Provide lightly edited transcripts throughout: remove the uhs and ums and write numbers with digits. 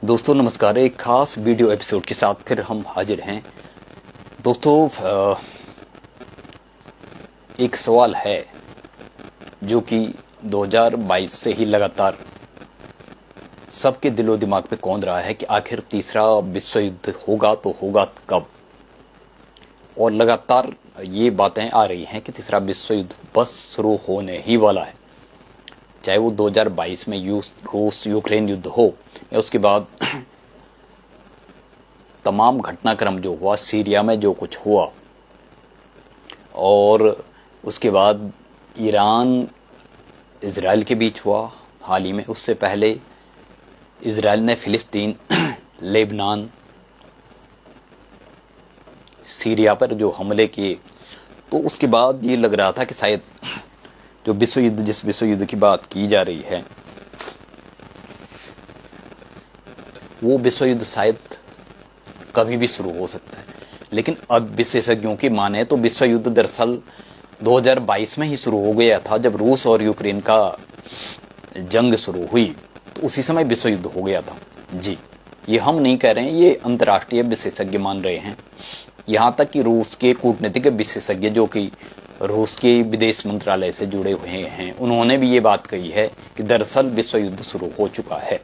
दोस्तों नमस्कार। एक खास वीडियो एपिसोड के साथ फिर हम हाजिर हैं। दोस्तों एक सवाल है जो कि 2022 से ही लगातार सबके दिलो दिमाग पे कौंध रहा है कि आखिर तीसरा विश्व युद्ध होगा तो होगा कब। और लगातार ये बातें आ रही हैं कि तीसरा विश्व युद्ध बस शुरू होने ही वाला है, चाहे वो 2022 में रूस यूक्रेन युद्ध हो या उसके बाद तमाम घटनाक्रम जो हुआ, सीरिया में जो कुछ हुआ, और उसके बाद ईरान इजराइल के बीच हुआ हाल ही में, उससे पहले इजराइल ने फिलिस्तीन, लेबनान, सीरिया पर जो हमले किए, तो उसके बाद ये लग रहा था कि शायद जो जिस विश्व युद्ध की बात की जा रही है वो विश्व युद्ध शायद कभी भी शुरू हो सकता है। लेकिन अब विशेषज्ञों की माने तो विश्व युद्ध दरअसल 2022 में ही शुरू हो गया था। जब रूस और यूक्रेन का जंग शुरू हुई तो उसी समय विश्व युद्ध हो गया था। जी, ये हम नहीं कह रहे हैं, ये अंतर्राष्ट्रीय विशेषज्ञ मान रहे हैं। यहाँ तक कि रूस के कूटनीतिक विशेषज्ञ जो कि रूस के विदेश मंत्रालय से जुड़े हुए हैं, उन्होंने भी ये बात कही है कि दरअसल विश्व युद्ध शुरू हो चुका है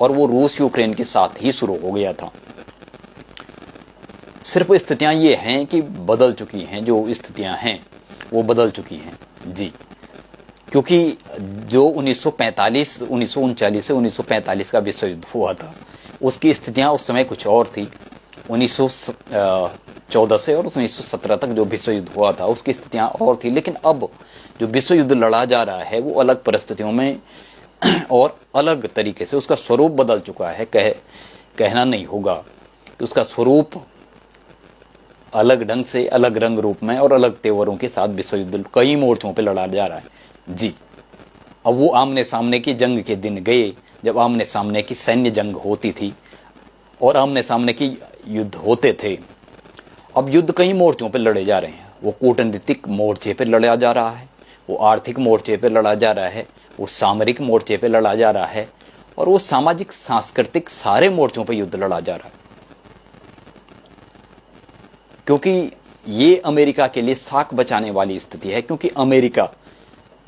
और वो रूस यूक्रेन के साथ ही शुरू हो गया था। सिर्फ स्थितियां ये हैं कि बदल चुकी हैं, जो स्थितियां हैं वो बदल चुकी हैं। जी, क्योंकि जो 1945 1939 से 1945 का विश्व युद्ध हुआ था उसकी स्थितियां उस समय कुछ और थी। 1914 से और 1917 तक जो विश्व युद्ध हुआ था उसकी स्थितियां और थी। लेकिन अब जो विश्व युद्ध लड़ा जा रहा है वो अलग परिस्थितियों में और अलग तरीके से उसका स्वरूप बदल चुका है। कहना नहीं होगा कि उसका स्वरूप अलग ढंग से, अलग रंग रूप में और अलग तेवरों के साथ विश्व युद्ध कई मोर्चों पे लड़ा जा रहा है। जी, अब वो आमने सामने की जंग के दिन गए जब आमने सामने की सैन्य जंग होती थी और आमने सामने की युद्ध होते थे। अब युद्ध कई मोर्चों पे लड़े जा रहे हैं। वो कूटनीतिक मोर्चे पे लड़ा जा रहा है, वो आर्थिक मोर्चे पे लड़ा जा रहा है, वो सामरिक मोर्चे पे लड़ा जा रहा है और वो सामाजिक सांस्कृतिक सारे मोर्चों पे युद्ध लड़ा जा रहा है। क्योंकि ये अमेरिका के लिए साख बचाने वाली स्थिति है। क्योंकि अमेरिका,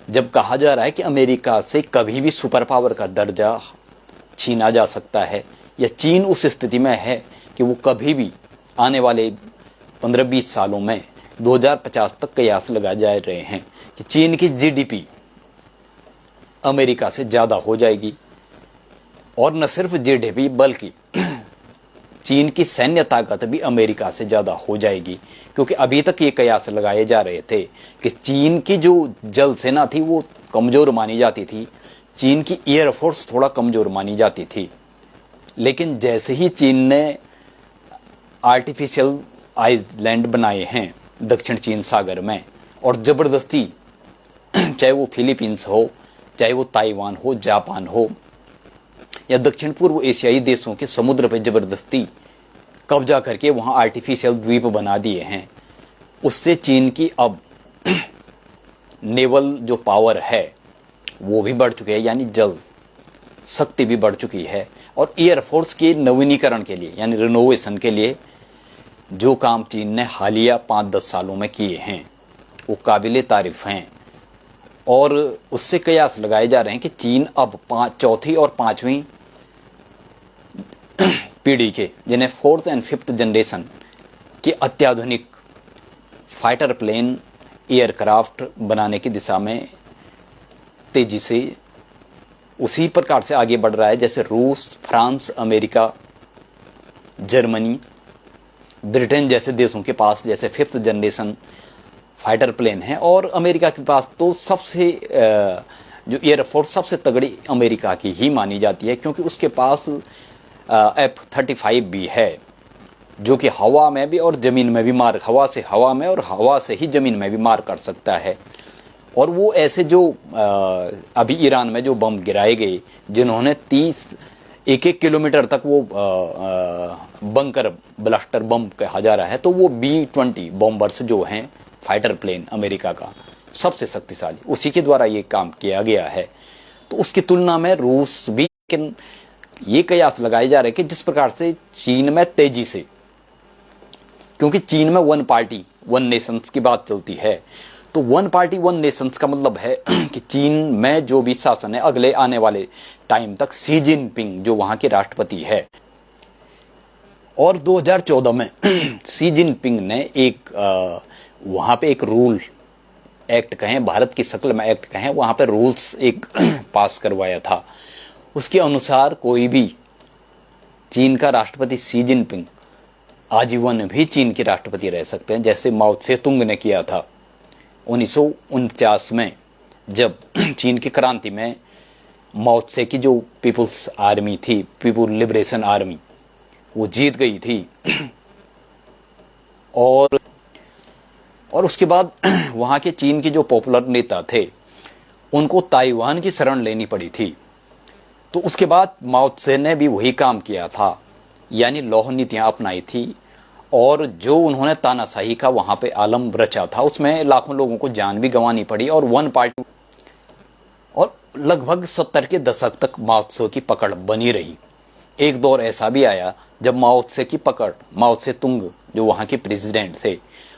जब कहा जा रहा है कि अमेरिका से कभी भी सुपर पावर का दर्जा छीना जा सकता है या चीन उस स्थिति में है कि वो कभी भी आने वाले 15-20 सालों में 2050 तक कयास लगाए जा रहे हैं कि चीन की जीडीपी अमेरिका से ज़्यादा हो जाएगी। और न सिर्फ जीडीपी बल्कि चीन की सैन्य ताकत भी अमेरिका से ज़्यादा हो जाएगी। क्योंकि अभी तक ये कयास लगाए जा रहे थे कि चीन की जो जल सेना थी वो कमज़ोर मानी जाती थी, चीन की एयरफोर्स थोड़ा कमज़ोर मानी जाती थी। लेकिन जैसे ही चीन ने आर्टिफिशियल आइलैंड बनाए हैं दक्षिण चीन सागर में और ज़बरदस्ती, चाहे वो फिलीपींस हो, चाहे वो ताइवान हो, जापान हो या दक्षिण पूर्व एशियाई देशों के समुद्र पर जबरदस्ती कब्जा करके वहां आर्टिफिशियल द्वीप बना दिए हैं, उससे चीन की अब नेवल जो पावर है वो भी बढ़ चुकी है, यानी जल शक्ति भी बढ़ चुकी है। और एयरफोर्स के नवीनीकरण के लिए यानी रिनोवेशन के लिए जो काम चीन ने हालिया 5-10 सालों में किए हैं वो काबिले तारीफ हैं। और उससे कयास लगाए जा रहे हैं कि चीन अब चौथी और 5वीं पीढ़ी के, जिन्हें 4th and 5th जनरेशन के अत्याधुनिक फाइटर प्लेन एयरक्राफ्ट बनाने की दिशा में तेजी से उसी प्रकार से आगे बढ़ रहा है जैसे रूस, फ्रांस, अमेरिका, जर्मनी, ब्रिटेन जैसे देशों के पास जैसे 5th जनरेशन फाइटर प्लेन है। और अमेरिका के पास तो सबसे जो एयरफोर्स सबसे तगड़ी अमेरिका की ही मानी जाती है, क्योंकि उसके पास F-35 भी है जो कि हवा में भी और ज़मीन में भी मार, हवा से हवा में और हवा से ही ज़मीन में भी मार कर सकता है। और वो ऐसे जो अभी ईरान में जो बम गिराए गए, जिन्होंने 1 किलोमीटर तक वो बंकर ब्लास्टर बम कहा जा रहा है, तो वो B-20 बॉम्बर्स जो हैं फाइटर प्लेन अमेरिका का सबसे शक्तिशाली, उसी के द्वारा ये काम किया गया है। तो उसकी तुलना में रूस भी लेकिन ये कयास लगाए जा रहे हैं कि जिस प्रकार से चीन में तेजी से, क्योंकि चीन में वन पार्टी वन नेशंस की बात चलती है, तो वन पार्टी वन नेशंस का मतलब है कि चीन में जो भी शासन है अगले आने वाले टाइम तक शी जिनपिंग जो वहां के राष्ट्रपति है, और 2014 में शी जिनपिंग ने एक वहां पे एक रूल एक्ट कहें, भारत की शक्ल में एक्ट कहें, वहां पे रूल्स एक पास करवाया था। उसके अनुसार कोई भी चीन का राष्ट्रपति शी जिनपिंग आजीवन भी चीन के राष्ट्रपति रह सकते हैं, जैसे माओ त्से-तुंग ने किया था 1949 में, जब चीन की क्रांति में माओ त्से की जो पीपुल्स आर्मी थी, पीपुल लिबरेशन आर्मी, वो जीत गई थी। और उसके बाद वहां के चीन के जो पॉपुलर नेता थे उनको ताइवान की शरण लेनी पड़ी थी। तो उसके बाद माओ त्से ने भी वही काम किया था, यानी लौह नीतियां अपनाई थी, और जो उन्होंने तानाशाही का वहां पे आलम रचा था उसमें लाखों लोगों को जान भी गंवानी पड़ी, और वन पार्टी, और लगभग 70 के दशक तक माओ त्से की पकड़ बनी रही। एक दौर ऐसा भी आया जब माओ त्से की पकड़, माओ त्से-तुंग जो वहां के प्रेसिडेंट थे,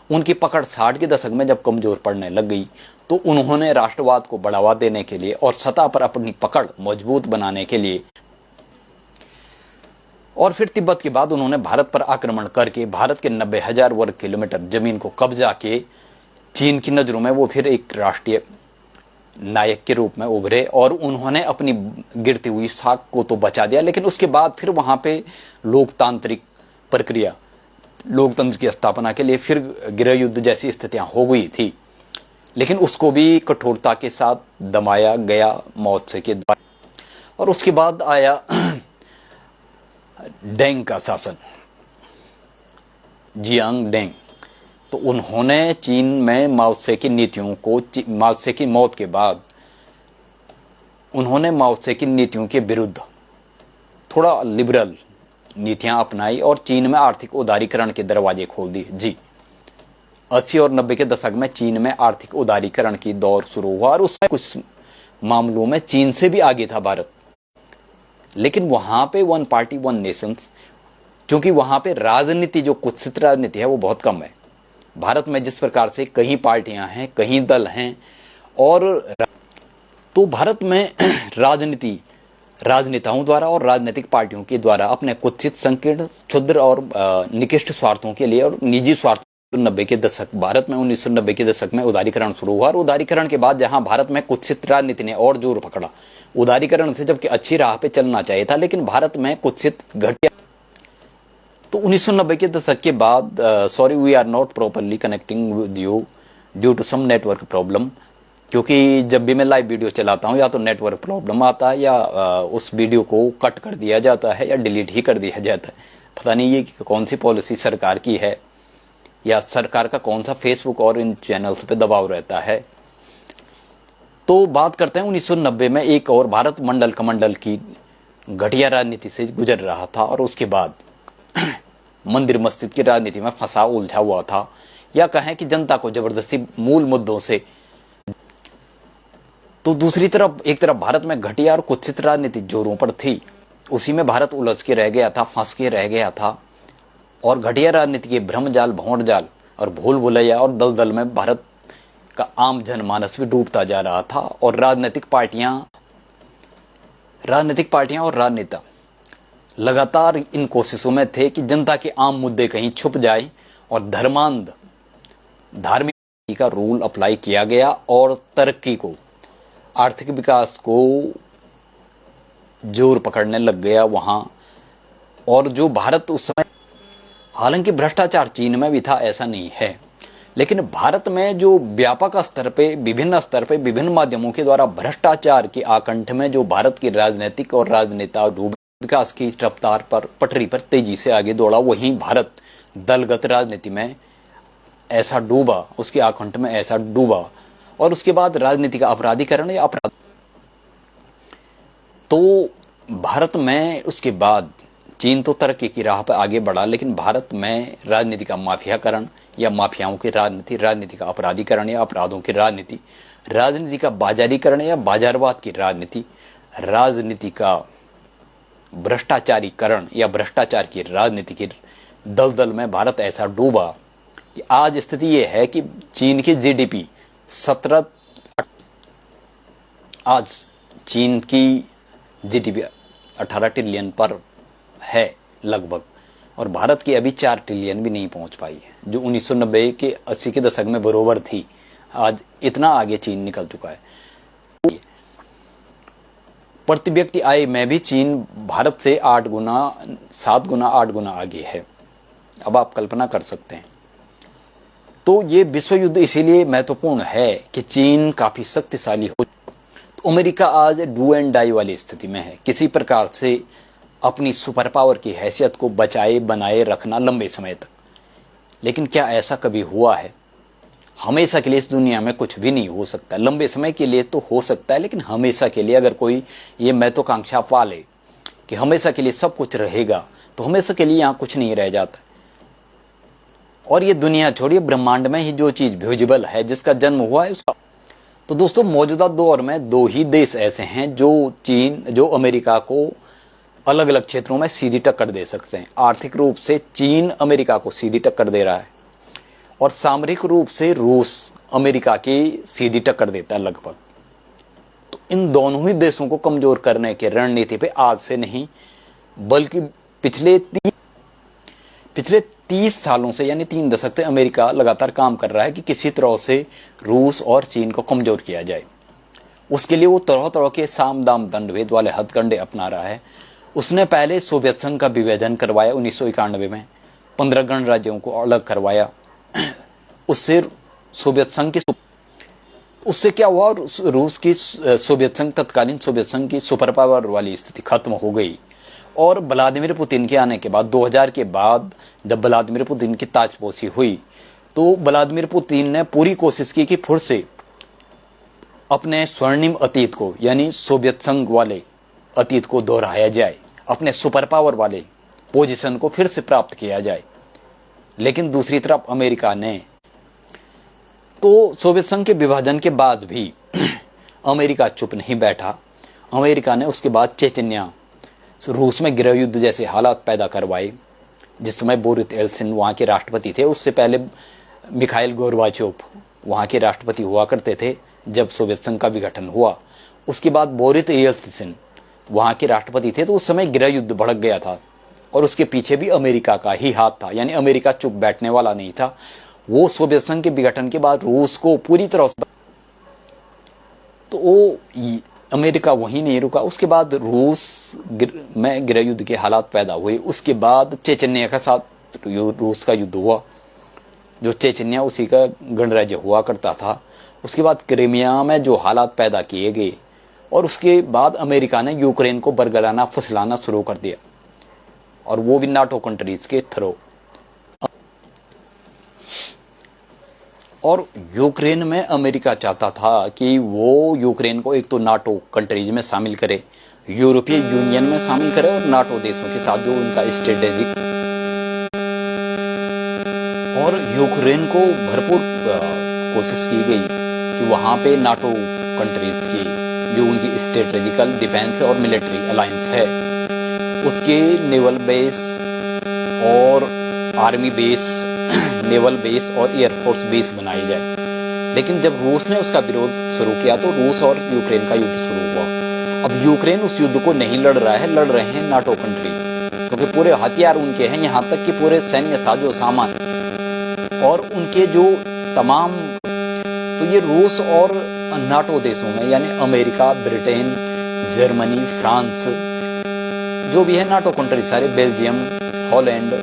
उनकी पकड़ 60 के दशक में जब कमजोर पड़ने लग गई, तो उन्होंने राष्ट्रवाद को बढ़ावा देने के लिए और सत्ता पर अपनी पकड़ मजबूत बनाने के लिए, और फिर तिब्बत के बाद उन्होंने भारत पर आक्रमण करके भारत के 90,000 वर्ग किलोमीटर जमीन को कब्जा के चीन की नजरों में वो फिर एक राष्ट्रीय नायक के रूप में उभरे, और उन्होंने अपनी गिरती हुई साख को तो बचा दिया, लेकिन उसके बाद फिर वहां पे लोकतांत्रिक प्रक्रिया, लोकतंत्र की स्थापना के लिए फिर गृह युद्ध जैसी स्थितियां हो गई थी, लेकिन उसको भी कठोरता के साथ दमाया गया माओ त्से के द्वारा। और उसके बाद आया डेंग का शासन, जियांग डेंग। तो उन्होंने चीन में माओ त्से की नीतियों को, माओ त्से की मौत के बाद उन्होंने माओ त्से की नीतियों के विरुद्ध थोड़ा लिबरल नीतियां अपनाई और चीन में आर्थिक उदारीकरण के दरवाजे खोल दिए। जी, 80 और 90 के दशक में चीन में आर्थिक उदारीकरण की दौर शुरू हुआ, और उसमें कुछ मामलों में चीन से भी आगे था भारत। लेकिन वहां पे वन पार्टी वन नेशंस, क्योंकि वहां पे राजनीति, जो कुत्सित राजनीति है, वो बहुत कम है। भारत में जिस प्रकार से कई पार्टियां हैं, कई दल हैं, और तो भारत में राजनीति राजनेताओं द्वारा और राजनीतिक पार्टियों के द्वारा अपने कुत्सित, संकीर्ण, क्षुद्र और निकृष्ट स्वार्थों के लिए और निजी स्वार्थ 90 के दशक, भारत में 1990 के दशक में उदारीकरण शुरू हुआ, और उदारीकरण के बाद जहां भारत में कुत्सित राजनीति ने और जोर पकड़ा, उदारीकरण से जबकि अच्छी राह पे चलना चाहिए था, लेकिन भारत में कुत्सित घटिया। तो 1990 के दशक के बाद, sorry we are not properly connecting with you due to some network problem, क्योंकि जब भी मैं लाइव वीडियो चलाता हूं या तो नेटवर्क प्रॉब्लम आता है, या उस वीडियो को कट कर दिया जाता है, या डिलीट ही कर दिया जाता है। पता नहीं ये कौन सी पॉलिसी सरकार की है, या सरकार का कौन सा फेसबुक और इन चैनल्स पे दबाव रहता है। तो बात करते हैं 1990 में एक और भारत मंडल कमंडल की घटिया राजनीति से गुजर रहा था, और उसके बाद मंदिर मस्जिद की राजनीति में फंसा उलझा हुआ था, या कहें कि जनता को जबरदस्ती मूल मुद्दों से। तो दूसरी तरफ, एक तरफ भारत में घटिया और कुत्सित राजनीति जोरों पर थी, उसी में भारत उलझ के रह गया था, फंस के रह गया था, और घटिया राजनीति के भ्रमजाल, भौंड जाल और भूल भुलैया और दलदल में भारत का आम जनमानस भी डूबता जा रहा था, और राजनीतिक पार्टियां और राजनेता लगातार इन कोशिशों में थे कि जनता के आम मुद्दे कहीं छुप जाए, और धर्मांध धार्मिक का रूल अप्लाई किया गया, और तरक्की को, आर्थिक विकास को जोर पकड़ने लग गया वहां। और जो भारत उस समय, हालांकि भ्रष्टाचार चीन में भी था, ऐसा नहीं है, लेकिन भारत में जो व्यापक स्तर पे, विभिन्न स्तर पे, विभिन्न माध्यमों के द्वारा भ्रष्टाचार की आकंठ में जो भारत की राजनीतिक और राजनेता डूबे, विकास की रफ्तार पर, पटरी पर तेजी से आगे दौड़ा, वहीं भारत दलगत राजनीति में ऐसा डूबा, उसके आकंठ में ऐसा डूबा, और उसके बाद राजनीति का अपराधीकरण या अपराध। तो भारत में उसके बाद चीन तो तरक्की की राह पर आगे बढ़ा, लेकिन भारत में राजनीति का माफियाकरण या माफियाओं की राजनीति, राजनीति का अपराधीकरण या अपराधों की राजनीति, राजनीति का बाजारीकरण या बाजारवाद की राजनीति, राजनीति का भ्रष्टाचारीकरण या भ्रष्टाचार की राजनीति की दलदल में भारत ऐसा डूबा कि आज स्थिति यह है कि चीन की जीडीपी 17, आज चीन की जीडीपी 18 ट्रिलियन पर है लगभग, और भारत की अभी 4 ट्रिलियन भी नहीं पहुंच पाई है, जो 1990 के 80 के दशक में बरोबर थी। आज इतना आगे चीन निकल चुका है। प्रति व्यक्ति आय में भी चीन भारत से 8 गुना 7 गुना 8 गुना आगे है। अब आप कल्पना कर सकते हैं। तो ये विश्व युद्ध इसीलिए महत्वपूर्ण है कि चीन काफी शक्तिशाली हो। तो अमेरिका आज डू एंड डाई वाली स्थिति में है, किसी प्रकार से अपनी सुपर पावर की हैसियत को बचाए बनाए रखना लंबे समय तक। लेकिन क्या ऐसा कभी हुआ है? हमेशा के लिए इस दुनिया में कुछ भी नहीं हो सकता। लंबे समय के लिए तो हो सकता है, लेकिन हमेशा के लिए अगर कोई ये महत्वाकांक्षा पाले कि हमेशा के लिए सब कुछ रहेगा, तो हमेशा के लिए यहाँ कुछ नहीं रह जाता। और ये दुनिया छोड़िए, ब्रह्मांड में ही जो चीज विजिबल है, जिसका जन्म हुआ है उसका। तो दोस्तों, मौजूदा दौर में 2 ही देश ऐसे हैं जो अमेरिका को अलग अलग क्षेत्रों में सीधी टक्कर दे सकते हैं। आर्थिक रूप से चीन अमेरिका को सीधी टक्कर दे रहा है, और सामरिक रूप से रूस अमेरिका की सीधी टक्कर देता है लगभग। तो इन दोनों ही देशों को कमजोर करने की रणनीति पे आज से नहीं, बल्कि पिछले 30 सालों से, यानी 3 दशक से अमेरिका लगातार काम कर रहा है कि किसी तरह से रूस और चीन को कमजोर किया जाए। उसके लिए वो तरह तरह के साम दाम दंड भेद वाले हथकंडे अपना रहा है। उसने पहले सोवियत संघ का विभाजन करवाया 1991 में, 15 गणराज्यों को अलग करवाया। उससे सोवियत संघ की, उससे क्या हुआ, रूस की सोवियत संघ, तत्कालीन सोवियत संघ की सुपर पावर वाली स्थिति खत्म हो गई। और व्लादिमीर पुतिन के आने के बाद 2000 के बाद जब व्लादिमीर पुतिन की ताजपोशी हुई, तो व्लादिमीर पुतिन ने पूरी कोशिश की कि फिर से अपने स्वर्णिम अतीत को, यानी सोवियत संघ वाले अतीत को दोहराया जाए, अपने सुपर पावर वाले पोजीशन को फिर से प्राप्त किया जाए। लेकिन दूसरी तरफ अमेरिका ने, तो सोवियत संघ के विभाजन के बाद भी अमेरिका चुप नहीं बैठा। अमेरिका ने उसके बाद चेचन्या, रूस में गृह युद्ध जैसे हालात पैदा करवाए। जिस समय बोरिस येल्सिन वहां के राष्ट्रपति थे, उससे पहले मिखाइल गोर्बाचोव वहां के राष्ट्रपति हुआ करते थे जब सोवियत संघ का विघटन हुआ। उसके बाद बोरिस येल्सिन वहां के राष्ट्रपति थे, तो उस समय गृह युद्ध भड़क गया था, और उसके पीछे भी अमेरिका का ही हाथ था। यानी अमेरिका चुप बैठने वाला नहीं था। वो सोवियत संघ के विघटन के बाद रूस को पूरी तरह से, तो वो अमेरिका वहीं नहीं रुका। उसके बाद रूस में गृह युद्ध के हालात पैदा हुए। उसके बाद चेचन्या के साथ रूस का युद्ध हुआ, जो चेचन्या उसी का गणराज्य हुआ करता था। उसके बाद क्रीमिया में जो हालात पैदा किए गए, और उसके बाद अमेरिका ने यूक्रेन को बरगलाना फुसलाना शुरू कर दिया, और वो भी नाटो कंट्रीज के थ्रू। और यूक्रेन में अमेरिका चाहता था कि वो यूक्रेन को एक तो नाटो कंट्रीज में शामिल करे, यूरोपीय यूनियन में शामिल करे, और नाटो देशों के साथ जो उनका स्ट्रेटेजिक, और यूक्रेन को भरपूर कोशिश की गई कि वहां पे नाटो कंट्रीज की जो उनकी स्ट्रेटेजिकल डिफेंस और मिलिट्री अलायंस है, उसके नेवल बेस और आर्मी बेस, नेवल बेस और एयरफोर्स बेस बनाई जाए। लेकिन जब रूस ने उसका विरोध शुरू किया, तो रूस और यूक्रेन का युद्ध शुरू हुआ। अब यूक्रेन उस युद्ध को नहीं लड़ रहा है, लड़ रहे हैं नाटो कंट्री, क्योंकि पूरे हथियार उनके हैं, यहाँ तक कि पूरे सैन्य साजो सामान और उनके जो तमाम, तो ये रूस और नाटो देशों में, यानी अमेरिका, ब्रिटेन, जर्मनी, फ्रांस, जो भी है नाटो कंट्री सारे, बेल्जियम, हॉलैंड,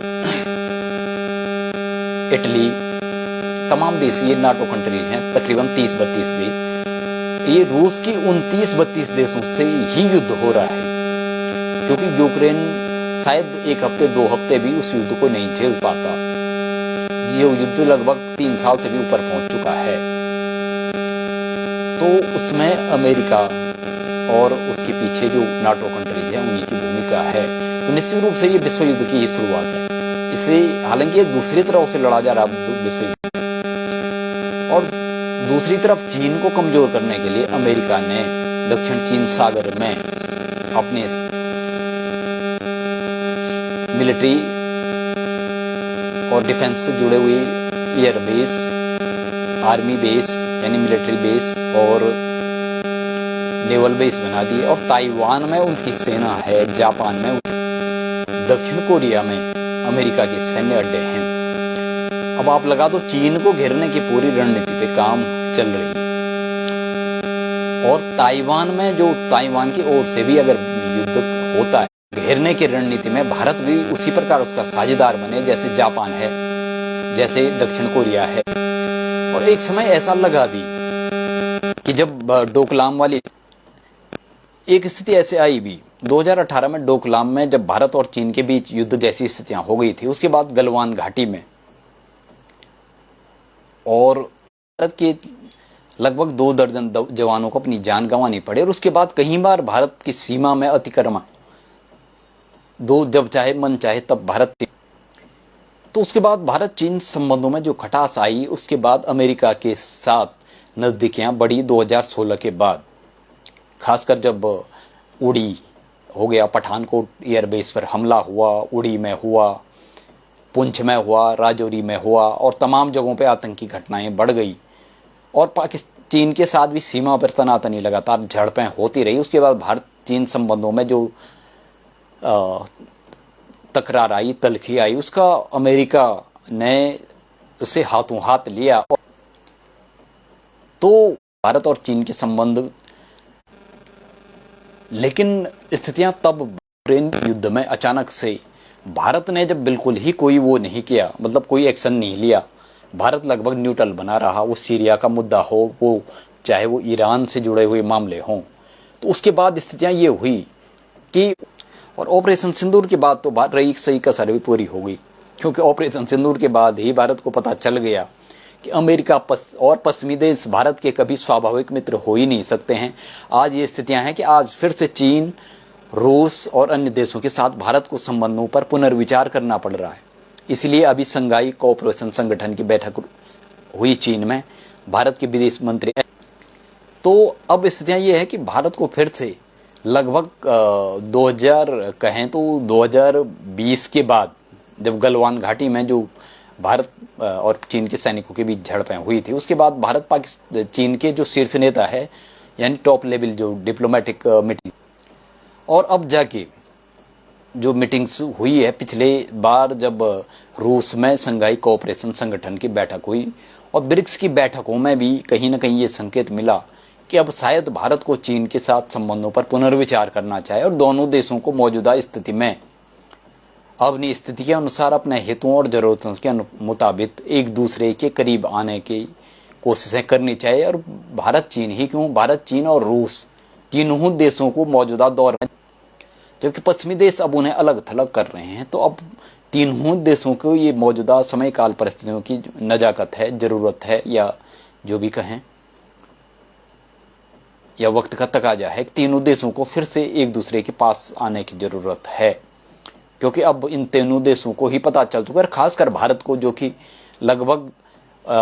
इटली, तमाम देश ये नाटो कंट्रीज हैं, तकरीबन 30-32 देश। ये रूस की 29-32 देशों से ही युद्ध हो रहा है, क्योंकि यूक्रेन शायद 1 हफ्ते 2 हफ्ते भी उस युद्ध को नहीं झेल पाता। ये युद्ध लगभग 3 साल से भी ऊपर पहुंच चुका है। तो उसमें अमेरिका और उसके पीछे जो नाटो कंट्रीज है उन्हीं की भूमिका है। तो निश्चित रूप से ये विश्व युद्ध की ही शुरुआत है। इसे हालांकि दूसरी तरफ से लड़ा जा रहा विश्व युद्ध, और दूसरी तरफ चीन को कमजोर करने के लिए अमेरिका ने दक्षिण चीन सागर में अपने मिलिट्री और डिफेंस से जुड़े हुए एयर बेस, आर्मी बेस यानी मिलिट्री बेस और नेवल बेस बना दिए। और ताइवान में उनकी सेना है, जापान में, दक्षिण कोरिया में अमेरिका के सैन्य अड्डे हैं। अब आप लगा दो, चीन को घेरने की पूरी रणनीति पे काम चल रही है। और ताइवान में जो ताइवान की ओर से भी अगर युद्ध होता है, घेरने की रणनीति में भारत भी उसी प्रकार उसका साझेदार बने जैसे जापान है, जैसे दक्षिण कोरिया है। और एक समय ऐसा लगा भी कि जब डोकलाम वाली एक स्थिति ऐसे आई भी 2018 में, डोकलाम में जब भारत और चीन के बीच युद्ध जैसी स्थितियां हो गई थी। उसके बाद गलवान घाटी में और भारत के लगभग 2 दर्जन जवानों को अपनी जान गंवानी पड़े। और उसके बाद कई बार भारत की सीमा में अतिक्रमण, जब चाहे मन चाहे तब भारत। तो उसके बाद भारत चीन संबंधों में जो खटास आई, उसके बाद अमेरिका के साथ नजदीकियां बढ़ी 2016 के बाद। खासकर जब उड़ी हो गया, पठानकोट एयरबेस पर हमला हुआ, उड़ी में हुआ, पुंछ में हुआ, राजौरी में हुआ और तमाम जगहों पे आतंकी घटनाएं बढ़ गई। और चीन के साथ भी सीमा पर तनातनी लगातार झड़पें होती रही। उसके बाद भारत चीन संबंधों में जो तकरार आई, तलखी आई, उसका अमेरिका ने उसे हाथों हाथ लिया। तो भारत और चीन के संबंध, लेकिन स्थितियां तब यूक्रेन युद्ध में अचानक से भारत ने जब बिल्कुल ही कोई वो नहीं किया, मतलब कोई एक्शन नहीं लिया, भारत लगभग न्यूट्रल बना रहा। वो सीरिया का मुद्दा हो, वो चाहे वो ईरान से जुड़े हुए मामले हों। तो उसके बाद स्थितियां ये हुई कि, और ऑपरेशन सिंदूर के बाद तो बात रही सही कसर भी पूरी हो गई, क्योंकि ऑपरेशन सिंदूर के बाद ही भारत को पता चल गया कि अमेरिका और पश्चिमी देश भारत के कभी स्वाभाविक मित्र हो ही नहीं सकते हैं। आज ये स्थितियां हैं कि आज फिर से चीन, रूस और अन्य देशों के साथ भारत को संबंधों पर पुनर्विचार करना पड़ रहा है। इसलिए अभी शंघाई कोऑपरेशन संगठन की बैठक हुई चीन में, भारत के विदेश मंत्री। तो अब स्थितियां ये है कि भारत को फिर से लगभग 2020 के बाद, जब गलवान घाटी में जो भारत और चीन के सैनिकों के बीच झड़पें हुई थी, उसके बाद भारत पाकिस्तान चीन के जो शीर्ष नेता है, यानी टॉप लेवल जो डिप्लोमेटिक मीटिंग, और अब जाके जो मीटिंग्स हुई है, पिछले बार जब रूस में शंघाई कोऑपरेशन संगठन की बैठक हुई और ब्रिक्स की बैठकों में भी कहीं ना कहीं ये संकेत मिला कि अब शायद भारत को चीन के साथ संबंधों पर पुनर्विचार करना चाहिए और दोनों देशों को मौजूदा स्थिति में अपनी स्थिति के अनुसार अपने हितों और जरूरतों के मुताबिक एक दूसरे के करीब आने की कोशिशें करनी चाहिए। और भारत चीन ही क्यों, भारत चीन और रूस तीनों देशों को मौजूदा दौर में, जबकि पश्चिमी देश अब उन्हें अलग थलग कर रहे हैं, तो अब तीनों देशों को ये मौजूदा समय काल परिस्थितियों की नजाकत है, जरूरत है, या जो भी कहें, या वक्त का तकाजा है, तीनों देशों को फिर से एक दूसरे के पास आने की जरूरत है। क्योंकि अब इन तीनों देशों को ही पता चल चुका है, खासकर भारत को, जो कि लगभग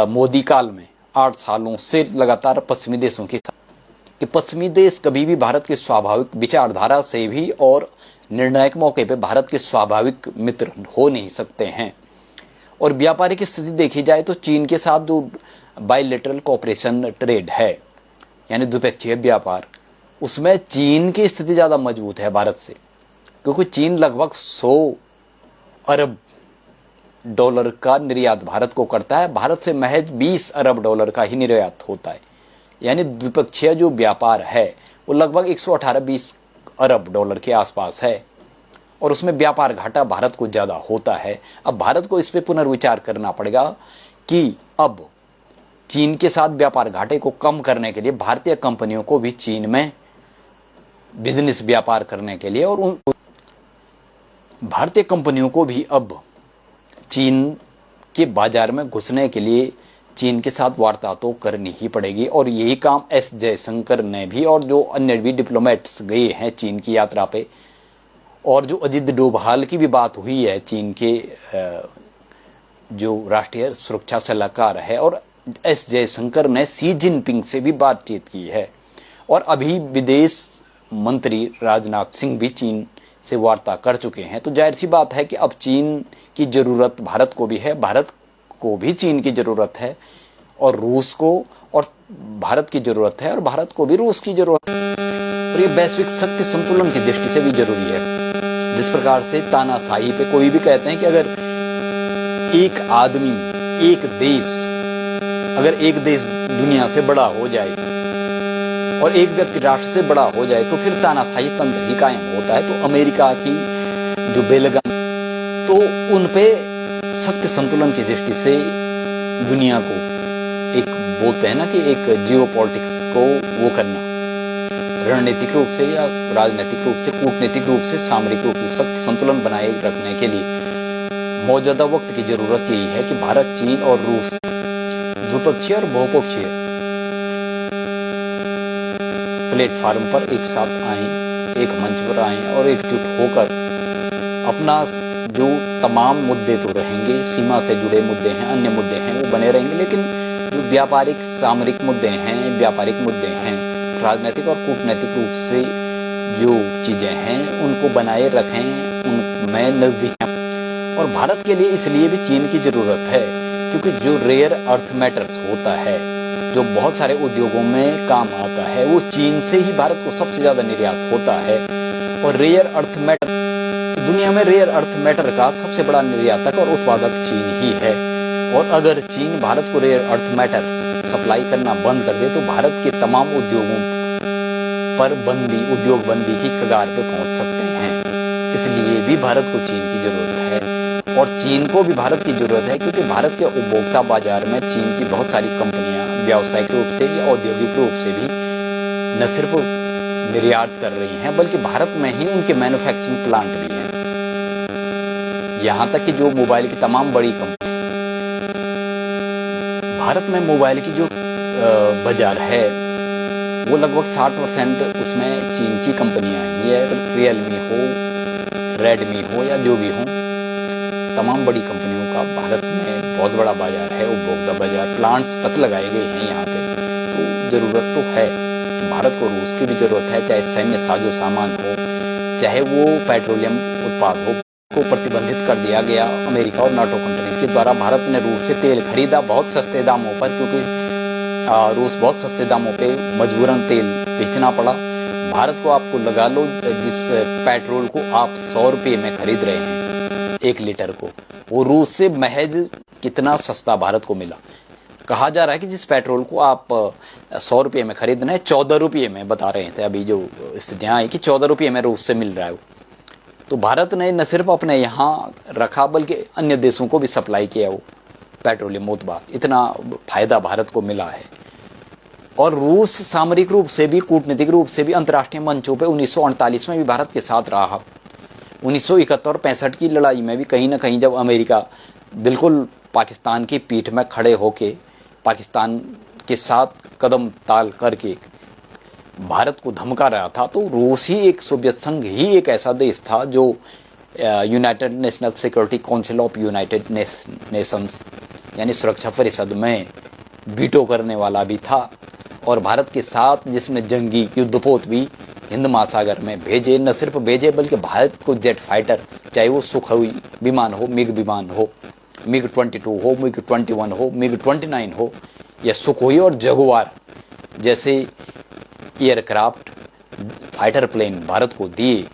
मोदी काल में 8 सालों से लगातार पश्चिमी देशों के साथ, कि पश्चिमी देश कभी भी भारत के स्वाभाविक विचारधारा से भी और निर्णायक मौके पे भारत के स्वाभाविक मित्र हो नहीं सकते हैं। और व्यापारिक स्थिति देखी जाए तो चीन के साथ जो बायलैटरल कोऑपरेशन ट्रेड है, यानी द्विपक्षीय व्यापार, उसमें चीन की स्थिति ज़्यादा मजबूत है भारत से, क्योंकि चीन लगभग 100 अरब डॉलर का निर्यात भारत को करता है, भारत से महज 20 अरब डॉलर का ही निर्यात होता है। यानी द्विपक्षीय जो व्यापार है वो लगभग 118-20 अरब डॉलर के आसपास है, और उसमें व्यापार घाटा भारत को ज़्यादा होता है। अब भारत को इस पर पुनर्विचार करना पड़ेगा कि अब चीन के साथ व्यापार घाटे को कम करने के लिए भारतीय कंपनियों को भी चीन में बिजनेस व्यापार करने के लिए, और भारतीय कंपनियों को भी अब चीन के बाजार में घुसने के लिए चीन के साथ वार्ता तो करनी ही पड़ेगी। और यही काम एस जयशंकर ने भी, और जो अन्य भी डिप्लोमेट्स गए हैं चीन की यात्रा पे, और जो अजित डोभाल की भी बात हुई है, चीन के जो राष्ट्रीय सुरक्षा सलाहकार है, और एस जयशंकर ने शी जिनपिंग से भी बातचीत की है। और अभी विदेश मंत्री राजनाथ सिंह भी चीन से वार्ता कर चुके हैं। तो जाहिर सी बात है कि अब चीन की ज़रूरत भारत को भी है, भारत को भी चीन की ज़रूरत है, और रूस को और भारत की ज़रूरत है, और भारत को भी रूस की ज़रूरत है। और ये वैश्विक शक्ति संतुलन की दृष्टि से भी जरूरी है। जिस प्रकार से तानाशाही पे कोई भी कहते हैं कि अगर एक आदमी, एक देश, अगर एक देश दुनिया से बड़ा हो जाए और एक व्यक्ति राष्ट्र से बड़ा हो जाए तो फिर तानाशाही तंत्र ही कायम होता है। तो अमेरिका की जो बेलगाम, तो उन पे शक्ति संतुलन की दृष्टि से दुनिया को एक बोलते हैं ना कि एक जियोपॉलिटिक्स को वो करना, रणनीतिक रूप से या राजनीतिक रूप से, कूटनीतिक रूप से, सामरिक रूप से शक्ति संतुलन बनाए रखने के लिए मौजूदा वक्त की जरूरत यही है कि भारत, चीन और रूस द्विपक्षीय और बहुपक्षीय प्लेटफॉर्म पर एक साथ आएं, एक मंच पर आएं और एकजुट होकर अपना जो तमाम मुद्दे तो रहेंगे, सीमा से जुड़े मुद्दे हैं, अन्य मुद्दे हैं, वो बने रहेंगे, लेकिन जो व्यापारिक सामरिक मुद्दे हैं, व्यापारिक मुद्दे हैं, राजनीतिक और कूटनैतिक रूप से जो चीज़ें हैं उनको बनाए रखें, उनमें नज़दीक हैं। और भारत के लिए इसलिए भी चीन की ज़रूरत है क्योंकि जो रेयर अर्थ मैटर्स होता है, जो बहुत सारे उद्योगों में काम आता है, वो चीन से ही भारत को सबसे ज़्यादा निर्यात होता है। और रेयर अर्थ मैटर, दुनिया में रेयर अर्थ मैटर का सबसे बड़ा निर्यातक और उत्पादक चीन ही है। और अगर चीन भारत को रेयर अर्थ मैटर सप्लाई करना बंद कर दे तो भारत के तमाम उद्योगों पर उद्योग बंदी की कगार पे पहुंच सकते हैं। इसलिए भी भारत को चीन की जरूरत है और चीन को भी भारत की जरूरत है, क्योंकि भारत के उपभोक्ता बाजार में चीन की बहुत सारी कंपनियां व्यावसायिक रूप से या औद्योगिक रूप से भी न सिर्फ निर्यात कर रही हैं बल्कि भारत में ही उनके मैन्युफैक्चरिंग प्लांट भी हैं। यहाँ तक कि जो मोबाइल की तमाम बड़ी कंपनी, भारत में मोबाइल की जो बाजार है वो लगभग 60% उसमें चीन की कंपनियां ही है। रियलमी हो, रेडमी हो या जो भी हो, तमाम बड़ी कंपनियों का भारत में बहुत बड़ा बाजार है, उपभोक्ता बाजार, प्लांट्स तक लगाए गए हैं यहाँ पे। तो ज़रूरत तो है, भारत को रूस की भी ज़रूरत है, चाहे सैन्य साजो सामान हो, चाहे वो पेट्रोलियम उत्पाद हो, को प्रतिबंधित कर दिया गया अमेरिका और नाटो कंट्रीज के द्वारा। भारत ने रूस से तेल खरीदा बहुत सस्ते दामों पर, क्योंकि रूस बहुत सस्ते दामों पे मजबूरन तेल बेचना पड़ा। भारत को आपको लगा लो, जिस पेट्रोल को आप 100 रुपये में खरीद रहे हैं 1 लीटर को, वो रूस से महज कितना सस्ता भारत को मिला। कहा जा रहा है कि जिस पेट्रोल को आप 100 रुपये में खरीद रहे हैं, 14 रुपये में बता रहे थे अभी जो स्थितियाँ आई कि 14 रुपये में रूस से मिल रहा है। तो भारत ने न सिर्फ अपने यहाँ रखा बल्कि अन्य देशों को भी सप्लाई किया वो पेट्रोलियम उत्पाद, इतना फायदा भारत को मिला है। और रूस सामरिक रूप से भी, कूटनीतिक रूप से भी अंतर्राष्ट्रीय मंचों पे 1948 में भी भारत के साथ रहा। 1971 और 65 की लड़ाई में भी कहीं ना कहीं जब अमेरिका बिल्कुल पाकिस्तान की पीठ में खड़े होके पाकिस्तान के साथ कदम ताल करके भारत को धमका रहा था, तो रूस ही एक, सोवियत संघ ही एक ऐसा देश था जो United national security council of United Nations यानी सुरक्षा परिषद में वीटो करने वाला भी था। और भारत के साथ जिसने जंगी युद्धपोत भी हिंद महासागर में भेजे, न सिर्फ भेजे बल्कि भारत को जेट फाइटर, चाहे वो सुखोई विमान हो, मिग विमान हो, मिग 22 हो, मिग 21 हो, मिग 29 हो या सुखोई और जगुआर जैसे एयरक्राफ्ट फाइटर प्लेन भारत को दिए।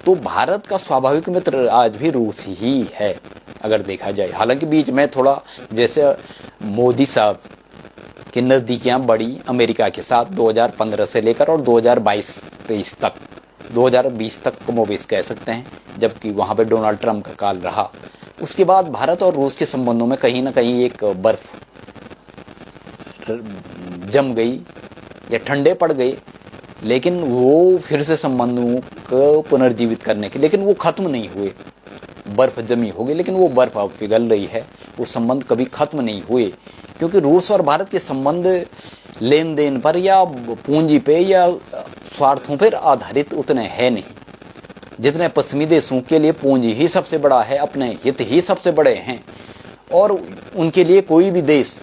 तो भारत का स्वाभाविक मित्र आज भी रूस ही है अगर देखा जाए। हालांकि बीच में थोड़ा जैसे मोदी साहब की नज़दीकियाँ बढ़ी अमेरिका के साथ 2015 से लेकर और 2022-23 तक, 2020 तक कमोबेश कह सकते हैं, जबकि वहाँ पे डोनाल्ड ट्रंप का काल रहा। उसके बाद भारत और रूस के संबंधों में कहीं ना कहीं एक बर्फ जम गई या ठंडे पड़ गए, लेकिन वो फिर से संबंधों को पुनर्जीवित करने के, लेकिन वो खत्म नहीं हुए। बर्फ जमी होगी लेकिन वो बर्फ अब पिघल रही है, वो संबंध कभी खत्म नहीं हुए, क्योंकि रूस और भारत के संबंध लेन देन पर या पूंजी पे या स्वार्थों पर आधारित उतने है नहीं जितने पश्चिमी देशों के लिए पूंजी ही सबसे बड़ा है, अपने हित ही सबसे बड़े हैं, और उनके लिए कोई भी देश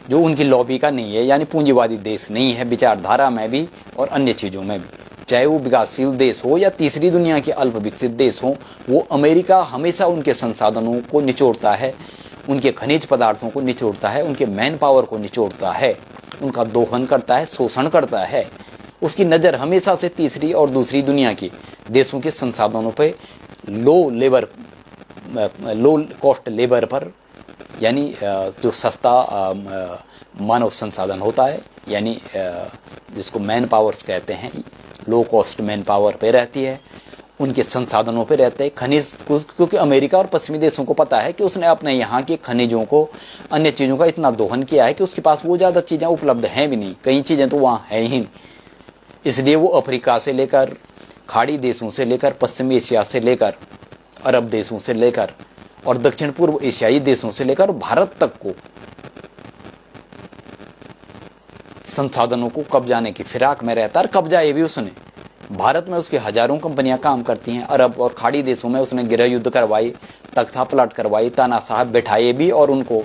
जो उनकी लॉबी का नहीं है, यानी पूंजीवादी देश नहीं है, विचारधारा में भी और अन्य चीज़ों में भी। चाहे वो विकासशील देश हो या तीसरी दुनिया के अल्प विकसित देश हो, वो अमेरिका हमेशा उनके संसाधनों को निचोड़ता है, उनके खनिज पदार्थों को निचोड़ता है, उनके मैन पावर को निचोड़ता है, उनका दोहन करता है, शोषण करता है। उसकी नज़र हमेशा से तीसरी और दूसरी दुनिया के देशों के संसाधनों पे लो कॉस्ट लेबर पर, यानी जो सस्ता मानव संसाधन होता है, यानी जिसको मैन पावर्स कहते हैं, लो कॉस्ट मैन पावर पे रहती है, उनके संसाधनों पे रहते हैं खनिज। क्योंकि अमेरिका और पश्चिमी देशों को पता है कि उसने अपने यहाँ के खनिजों को, अन्य चीज़ों का इतना दोहन किया है कि उसके पास वो ज़्यादा चीज़ें उपलब्ध हैं भी नहीं, कई चीज़ें तो वहाँ हैं ही नहीं। इसलिए वो अफ्रीका से लेकर, खाड़ी देशों से लेकर, पश्चिमी एशिया से लेकर, अरब देशों से लेकर और दक्षिण पूर्व एशियाई देशों से लेकर भारत तक को संसाधनों को कब्जाने की फिराक में रहता है। कब्जाए भी उसने। भारत में उसकी हजारों कंपनियां काम करती हैं। अरब और खाड़ी देशों में उसने गृह युद्ध करवाई, तख्ता पलट करवाई, तानाशाह बैठाए भी और उनको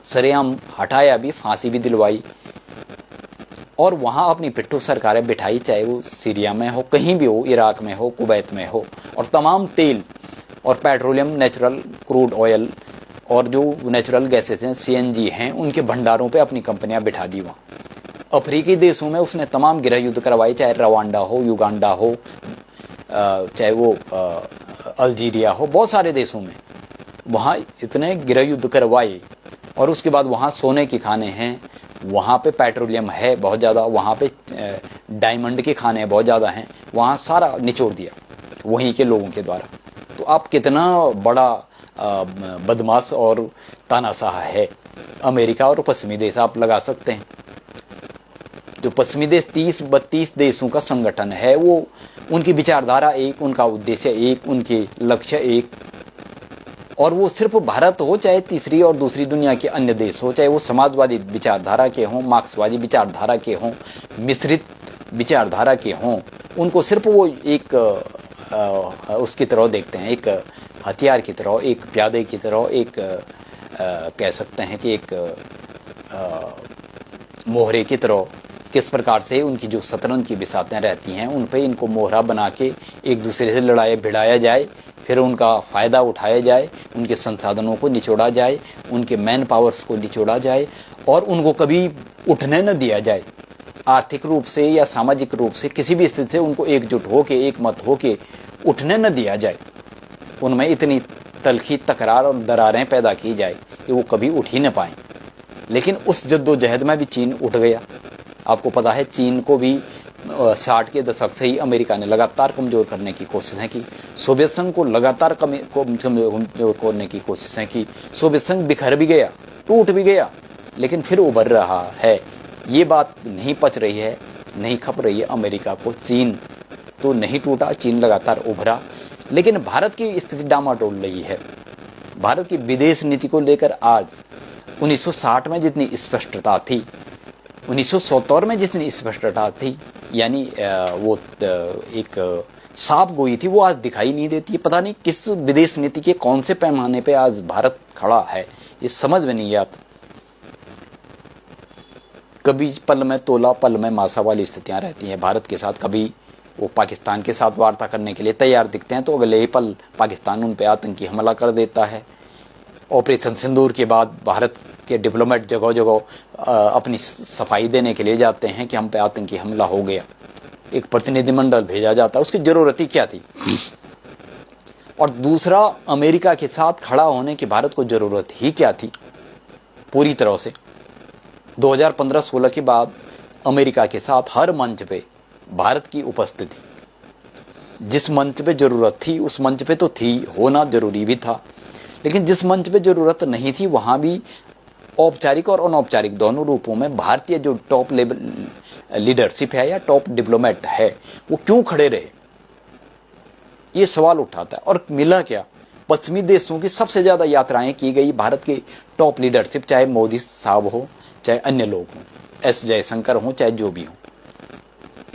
सरेआम हटाया भी, फांसी भी दिलवाई और वहां अपनी पिट्ठू सरकारें बिठाई, चाहे वो सीरिया में हो, कहीं भी हो, इराक में हो, कुवैत में हो, और तमाम तेल और पेट्रोलियम, नेचुरल क्रूड ऑयल और जो नेचुरल गैसेस हैं, CNG हैं, उनके भंडारों पे अपनी कंपनियां बिठा दी। वहाँ अफ्रीकी देशों में उसने तमाम गृह युद्ध करवाए, चाहे रवांडा हो, युगांडा हो, चाहे वो अल्जीरिया हो, बहुत सारे देशों में वहाँ इतने गृह युद्ध करवाए। और उसके बाद वहाँ सोने की खाने हैं, वहाँ पे पेट्रोलियम है बहुत ज़्यादा, वहाँ पे डायमंड के खाने बहुत ज़्यादा हैं, वहाँ सारा निचोड़ दिया वहीं के लोगों के द्वारा। तो आप कितना बड़ा बदमाश और तानाशाह है अमेरिका और पश्चिमी देश, आप लगा सकते हैं। जो पश्चिमी देश 30-32 देशों का संगठन है, वो उनकी विचारधारा एक, उनका उद्देश्य एक, उनके लक्ष्य एक, और वो सिर्फ भारत हो, चाहे तीसरी और दूसरी दुनिया के अन्य देश हो, चाहे वो समाजवादी विचारधारा के हों, मार्क्सवादी विचारधारा के हों, मिश्रित विचारधारा के हों, उनको सिर्फ वो एक उसकी तरह देखते हैं, एक हथियार की तरह, एक प्यादे की तरह, एक कह सकते हैं कि एक मोहरे की तरह। किस प्रकार से उनकी जो शतरंज की बिसातें रहती हैं, उन पे इनको मोहरा बना के एक दूसरे से लड़ाई भिड़ाया जाए, फिर उनका फ़ायदा उठाया जाए, उनके संसाधनों को निचोड़ा जाए, उनके मैन पावर्स को निचोड़ा जाए और उनको कभी उठने न दिया जाए। आर्थिक रूप से या सामाजिक रूप से किसी भी स्थिति से उनको एकजुट होके, एक मत होके उठने न दिया जाए। उनमें इतनी तलखी, तकरार और दरारें पैदा की जाए कि वो कभी उठ ही न पाएँ। लेकिन उस जद्दोजहद में भी चीन उठ गया। आपको पता है, चीन को भी 60 के दशक से ही अमेरिका ने लगातार कमज़ोर करने की कोशिशें की। सोवियत संघ को लगातार कमज़ोर करने की कोशिशें की। सोवियत संघ बिखर भी गया, टूट भी गया, लेकिन फिर उभर रहा है। ये बात नहीं पच रही है, नहीं खप रही है अमेरिका को। चीन तो नहीं टूटा, चीन लगातार उभरा, लेकिन भारत की स्थिति डामाडोल रही है। भारत की विदेश नीति को लेकर आज 1960 में जितनी स्पष्टता थी, 1970 में जितनी स्पष्टता थी, यानी वो एक साफ गोई थी, वो आज दिखाई नहीं देती। पता नहीं किस विदेश नीति के कौन से पैमाने पे आज भारत खड़ा है, ये समझ में नहीं आता। कभी पल में तोला, पल में मासा वाली स्थितियां रहती हैं भारत के साथ। कभी वो पाकिस्तान के साथ वार्ता करने के लिए तैयार दिखते हैं तो अगले ही पल पाकिस्तान उन पर आतंकी हमला कर देता है। ऑपरेशन सिंदूर के बाद भारत के डिप्लोमेट जगह जगह अपनी सफाई देने के लिए जाते हैं कि हम पे आतंकी हमला हो गया। एक प्रतिनिधिमंडल भेजा जाता है, उसकी जरूरत ही क्या थी। और दूसरा, अमेरिका के साथ खड़ा होने की भारत को जरूरत ही क्या थी पूरी तरह से। 2015-16 के बाद अमेरिका के साथ हर मंच पे भारत की उपस्थिति, जिस मंच पे जरूरत थी उस मंच पे तो थी, होना जरूरी भी था, लेकिन जिस मंच पे जरूरत नहीं थी वहां भी औपचारिक और अनौपचारिक दोनों रूपों में भारतीय जो टॉप लेवल लीडरशिप है या टॉप डिप्लोमेट है, वो क्यों खड़े रहे, ये सवाल उठाता है। और मिला क्या? पश्चिमी देशों की सबसे ज्यादा यात्राएं की गई भारत की टॉप लीडरशिप, चाहे मोदी साहब हो, चाहे अन्य लोग हों, एस जयशंकर हो, चाहे जो भी हो।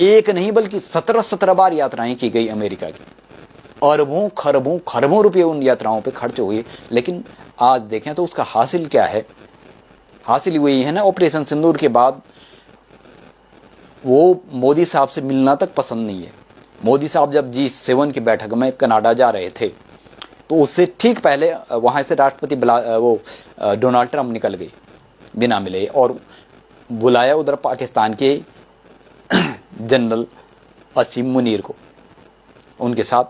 एक नहीं बल्कि 17 बार यात्राएं की गई अमेरिका की। अरबों खरबों खरबों रुपये उन यात्राओं पे खर्च हुए, लेकिन आज देखें तो उसका हासिल क्या है? हासिल वही है ना, ऑपरेशन सिंदूर के बाद वो मोदी साहब से मिलना तक पसंद नहीं है। मोदी साहब जब G7 की बैठक में कनाडा जा रहे थे तो उससे ठीक पहले वहाँ से राष्ट्रपति डोनाल्ड ट्रंप निकल गए बिना मिले और बुलाया उधर पाकिस्तान के जनरल असीम मुनीर को। उनके साथ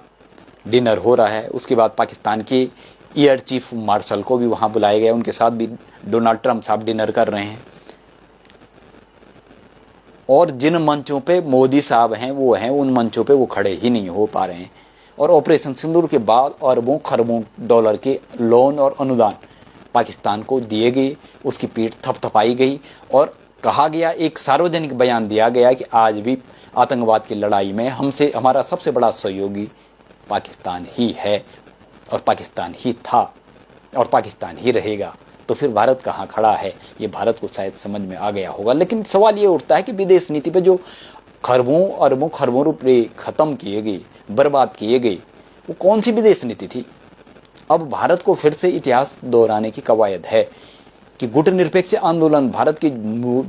डिनर हो रहा है। उसके बाद पाकिस्तान के एयर चीफ मार्शल को भी वहाँ बुलाया गया, उनके साथ भी डोनाल्ड ट्रंप साहब डिनर कर रहे हैं। और जिन मंचों पे मोदी साहब हैं उन मंचों पे वो खड़े ही नहीं हो पा रहे हैं। और ऑपरेशन सिंदूर के बाद अरबों खरबों डॉलर के लोन और अनुदान पाकिस्तान को दिए गए, उसकी पीठ थपथपाई गई और कहा गया, एक सार्वजनिक बयान दिया गया कि आज भी आतंकवाद की लड़ाई में हमारा सबसे बड़ा सहयोगी पाकिस्तान ही है और पाकिस्तान ही था और पाकिस्तान ही रहेगा। तो फिर भारत कहाँ खड़ा है, ये भारत को शायद समझ में आ गया होगा। लेकिन सवाल ये उठता है कि विदेश नीति पे जो खरबों अरबों खरबों रुपये खत्म किए गए, बर्बाद किए गए, वो कौन सी विदेश नीति थी। अब भारत को फिर से इतिहास दोहराने की कवायद है कि गुटनिरपेक्ष आंदोलन भारत की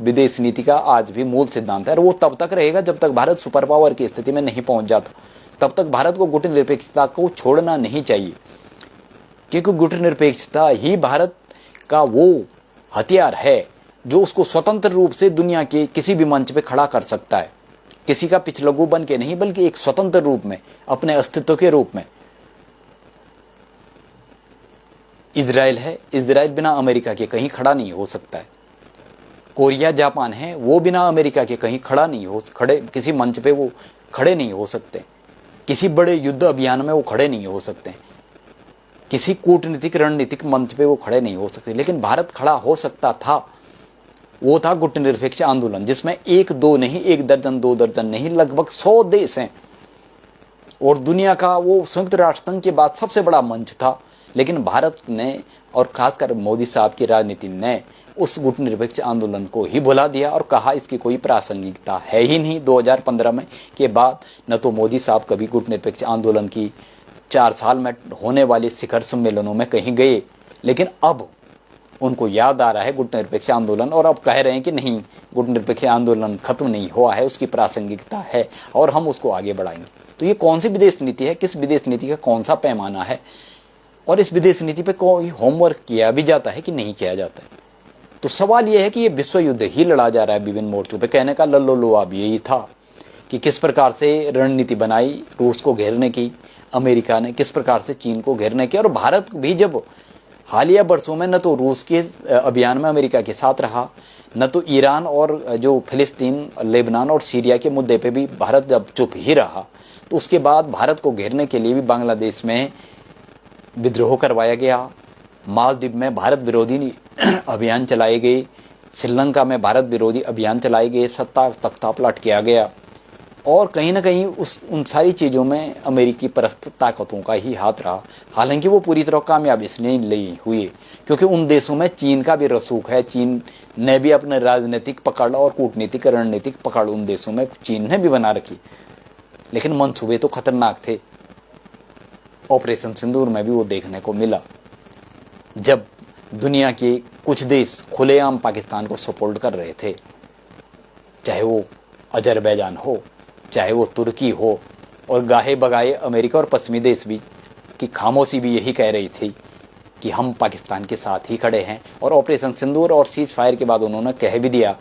विदेश नीति का आज भी मूल सिद्धांत है और वो तब तक रहेगा जब तक भारत सुपर पावर की स्थिति में नहीं पहुंच जाता। तब तक भारत को गुटनिरपेक्षता को छोड़ना नहीं चाहिए, क्योंकि गुटनिरपेक्षता ही भारत का वो हथियार है जो उसको स्वतंत्र रूप से दुनिया के किसी भी मंच पे खड़ा कर सकता है, किसी का पिछलग्गू बन के नहीं, बल्कि एक स्वतंत्र रूप में, अपने अस्तित्व के रूप में। इजराइल है, इजराइल बिना अमेरिका के कहीं खड़ा नहीं हो सकता है। कोरिया जापान है, वो बिना अमेरिका के कहीं खड़ा नहीं हो, किसी मंच पे वो खड़े नहीं हो सकते, किसी बड़े युद्ध अभियान में वो खड़े नहीं हो सकते, किसी कूटनीतिक रणनीतिक मंच पे वो खड़े नहीं हो सकते। लेकिन भारत खड़ा हो सकता था, वो था गुटनिरपेक्ष आंदोलन, जिसमें एक दो नहीं, एक दर्जन दो दर्जन नहीं, लगभग 100 देश हैं और दुनिया का वो संयुक्त राष्ट्र संघ के बाद सबसे बड़ा मंच था। लेकिन भारत ने और खासकर मोदी साहब की राजनीति ने उस गुटनिरपेक्ष आंदोलन को ही भुला दिया और कहा इसकी कोई प्रासंगिकता है ही नहीं। 2015 में के बाद न तो मोदी साहब कभी गुटनिरपेक्ष आंदोलन की 4 साल में होने वाले शिखर सम्मेलनों में कहीं गए, लेकिन अब उनको याद आ रहा है गुटनिरपेक्ष आंदोलन और अब कह रहे हैं कि नहीं, गुटनिरपेक्ष आंदोलन खत्म नहीं हुआ है, उसकी प्रासंगिकता है और हम उसको आगे बढ़ाएंगे। तो ये कौन सी विदेश नीति है, किस विदेश नीति का कौन सा पैमाना है और इस विदेश नीति पे कोई होमवर्क किया भी जाता है कि नहीं किया जाता है। तो सवाल यह है कि ये विश्व युद्ध ही लड़ा जा रहा है विभिन्न मोर्चों पे। कहने का लल्लो-लुआब यही था कि किस प्रकार से रणनीति बनाई रूस को घेरने की अमेरिका ने, किस प्रकार से चीन को घेरने की। और भारत भी जब हालिया वर्षों में न तो रूस के अभियान में अमेरिका के साथ रहा, न तो ईरान और जो फिलिस्तीन, लेबनान और सीरिया के मुद्दे पे भी भारत जब चुप ही रहा, तो उसके बाद भारत को घेरने के लिए भी बांग्लादेश में विद्रोह करवाया गया, मालदीव में भारत विरोधी अभियान चलाए गए, श्रीलंका में भारत विरोधी अभियान चलाए गए, सत्ता तख्ता पलट किया गया और कहीं ना कहीं उन सारी चीज़ों में अमेरिकी परस्त ताकतों का ही हाथ रहा। हालांकि वो पूरी तरह कामयाब इसलिए नहीं हुए क्योंकि उन देशों में चीन का भी रसूख है। चीन ने भी अपने राजनीतिक पकड़ और कूटनीतिक रणनीतिक पकड़ उन देशों में चीन ने भी बना रखी, लेकिन मंसूबे तो खतरनाक थे। ऑपरेशन सिंदूर में भी वो देखने को मिला, जब दुनिया के कुछ देश खुलेआम पाकिस्तान को सपोर्ट कर रहे थे, चाहे वो अजरबैजान हो, चाहे वो तुर्की हो, और गाहे बगाए अमेरिका और पश्चिमी देश भी की खामोशी भी यही कह रही थी कि हम पाकिस्तान के साथ ही खड़े हैं। और ऑपरेशन सिंदूर और सीज फायर के बाद उन्होंने कह भी दिया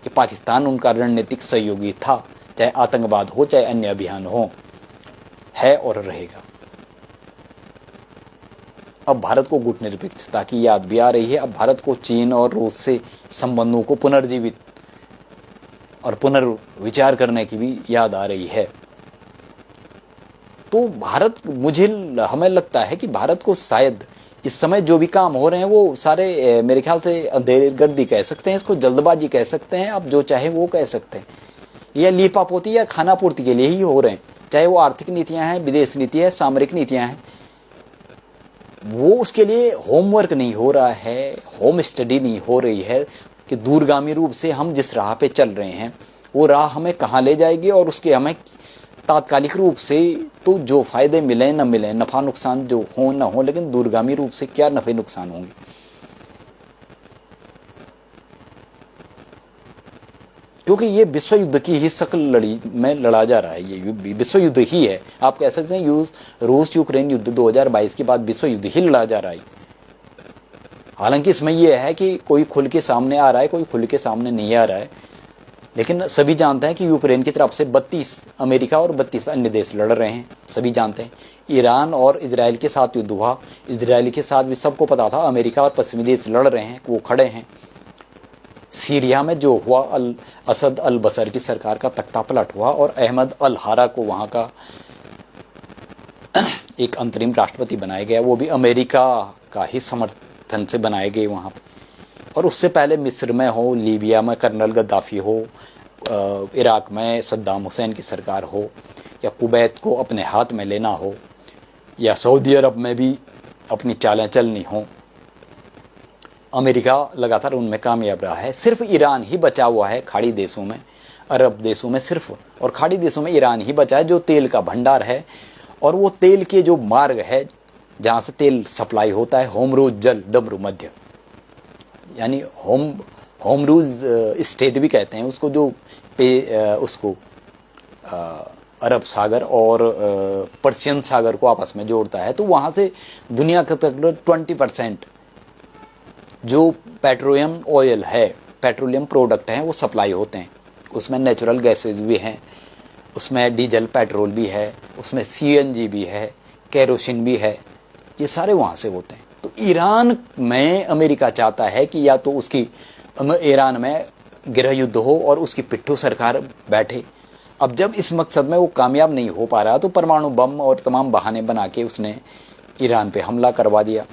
कि पाकिस्तान उनका रणनीतिक सहयोगी था, चाहे आतंकवाद हो चाहे अन्य अभियान हो, है और रहेगा। अब भारत को गुटनिरपेक्षता की याद भी आ रही है। अब भारत को चीन और रूस से संबंधों को पुनर्जीवित और पुनर्विचार करने की भी याद आ रही है। तो हमें लगता है कि भारत को शायद इस समय जो भी काम हो रहे हैं वो सारे मेरे ख्याल से अंधेरगर्दी कह सकते हैं, इसको जल्दबाजी कह सकते हैं, आप जो चाहे वो कह सकते हैं, या लीपापोती या खानापूर्ति के लिए ही हो रहे हैं। चाहे वो आर्थिक नीतियां हैं, विदेश नीति है, सामरिक नीतियां हैं, वो उसके लिए होमवर्क नहीं हो रहा है, होम स्टडी नहीं हो रही है कि दूरगामी रूप से हम जिस राह पे चल रहे हैं वो राह हमें कहाँ ले जाएगी और उसके हमें तात्कालिक रूप से तो जो फायदे मिले न मिले, नफा नुकसान जो हो न हो, लेकिन दूरगामी रूप से क्या नफे नुकसान होंगे। क्योंकि ये विश्व युद्ध की ही शक्ल लड़ी में लड़ा जा रहा है। ये विश्व युद्ध ही है, आप कह सकते हैं। रूस यूक्रेन युद्ध 2022 के बाद विश्व युद्ध ही लड़ा जा रहा है। हालांकि इसमें यह है कि कोई खुल के सामने आ रहा है, कोई खुल के सामने नहीं आ रहा है, लेकिन सभी जानते हैं कि यूक्रेन की तरफ से 32 अमेरिका और 32 अन्य देश लड़ रहे हैं। सभी जानते हैं ईरान और इजराइल के साथ युद्ध हुआ, इजराइल के साथ भी सबको पता था अमेरिका और पश्चिमी देश लड़ रहे हैं, वो खड़े हैं। सीरिया में जो हुआ, असद अल बसर की सरकार का तख्ता पलट हुआ और अहमद अल हारा को वहाँ का एक अंतरिम राष्ट्रपति बनाया गया, वो भी अमेरिका का ही समर्थन से बनाए गए वहाँ पर। और उससे पहले मिस्र में हो, लीबिया में कर्नल गद्दाफी हो, इराक में सद्दाम हुसैन की सरकार हो, या कुवैत को अपने हाथ में लेना हो, या सऊदी अरब में भी अपनी चालें चलनी हो, अमेरिका लगातार उनमें कामयाब रहा है। सिर्फ ईरान ही बचा हुआ है खाड़ी देशों में, अरब देशों में सिर्फ, और खाड़ी देशों में ईरान ही बचा है जो तेल का भंडार है। और वो तेल के जो मार्ग है जहाँ से तेल सप्लाई होता है, होमरूज जल दमरू मध्य, यानी होमरूज स्टेट भी कहते हैं उसको, जो उसको अरब सागर और पर्शियन सागर को आपस में जोड़ता है। तो वहाँ से दुनिया का तकरीबन 20% जो पेट्रोलियम ऑयल है, पेट्रोलियम प्रोडक्ट हैं, वो सप्लाई होते हैं। उसमें नेचुरल गैसेज भी हैं, उसमें डीजल पेट्रोल भी है, उसमें सीएनजी भी है, केरोसिन भी है, ये सारे वहाँ से होते हैं। तो ईरान में अमेरिका चाहता है कि या तो उसकी ईरान में गृह युद्ध हो और उसकी पिट्ठू सरकार बैठे। अब जब इस मकसद में वो कामयाब नहीं हो पा रहा तो परमाणु बम और तमाम बहाने बना के उसने ईरान पे हमला करवा दिया,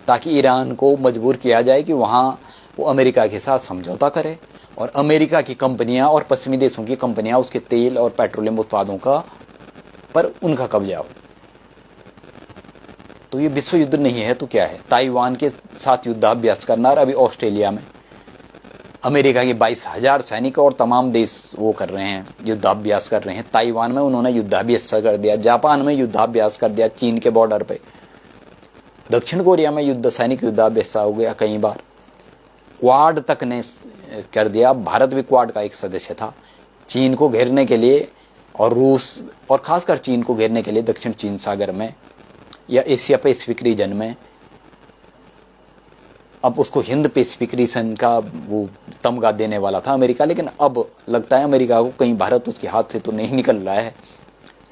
ताकि ईरान को मजबूर किया जाए कि वहाँ वो अमेरिका के साथ समझौता करे और अमेरिका की कंपनियां और पश्चिमी देशों की कंपनियां उसके तेल और पेट्रोलियम उत्पादों का पर उनका कब्जा हो। तो ये विश्व युद्ध नहीं है तो क्या है? ताइवान के साथ युद्धाभ्यास करना, और अभी ऑस्ट्रेलिया में अमेरिका के 22,000 सैनिक और तमाम देश वो कर रहे हैं, युद्धाभ्यास कर रहे हैं। ताइवान में उन्होंने युद्धाभ्यास कर दिया, जापान में युद्धाभ्यास कर दिया चीन के बॉर्डर पे, दक्षिण कोरिया में सैनिक युद्धाभ्यास हो गया कई बार, क्वाड तक ने कर दिया। भारत भी क्वाड का एक सदस्य था। चीन को घेरने के लिए और रूस और खासकर चीन को घेरने के लिए दक्षिण चीन सागर में या एशिया पैसिफिक रीजन में, अब उसको हिंद पैसिफिक रीजन का वो तमगा देने वाला था अमेरिका, लेकिन अब लगता है अमेरिका को कहीं भारत उसके हाथ से तो नहीं निकल रहा है।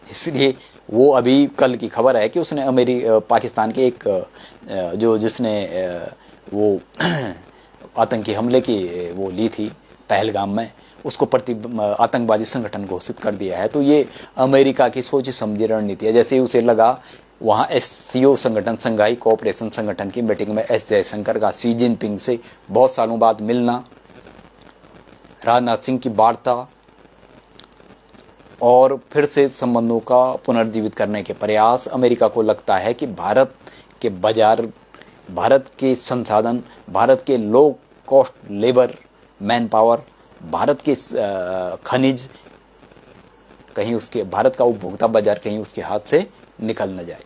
इसलिए वो अभी कल की खबर है कि उसने पाकिस्तान के एक जिसने वो आतंकी हमले की वो ली थी पहलगाम में, उसको आतंकवादी संगठन घोषित कर दिया है। तो ये अमेरिका की सोची समझी रणनीति है। जैसे ही उसे लगा वहाँ SCO संगठन, संघाई कोऑपरेशन संगठन की मीटिंग में एस जयशंकर का शी जिनपिंग से बहुत सालों बाद मिलना, राजनाथ सिंह की वार्ता और फिर से संबंधों का पुनर्जीवित करने के प्रयास, अमेरिका को लगता है कि भारत के बाजार, भारत के संसाधन, भारत के low cost labour, man power, Bharat के खनिज कहीं उसके, भारत का उपभोक्ता बाजार कहीं उसके हाथ से निकल न जाए।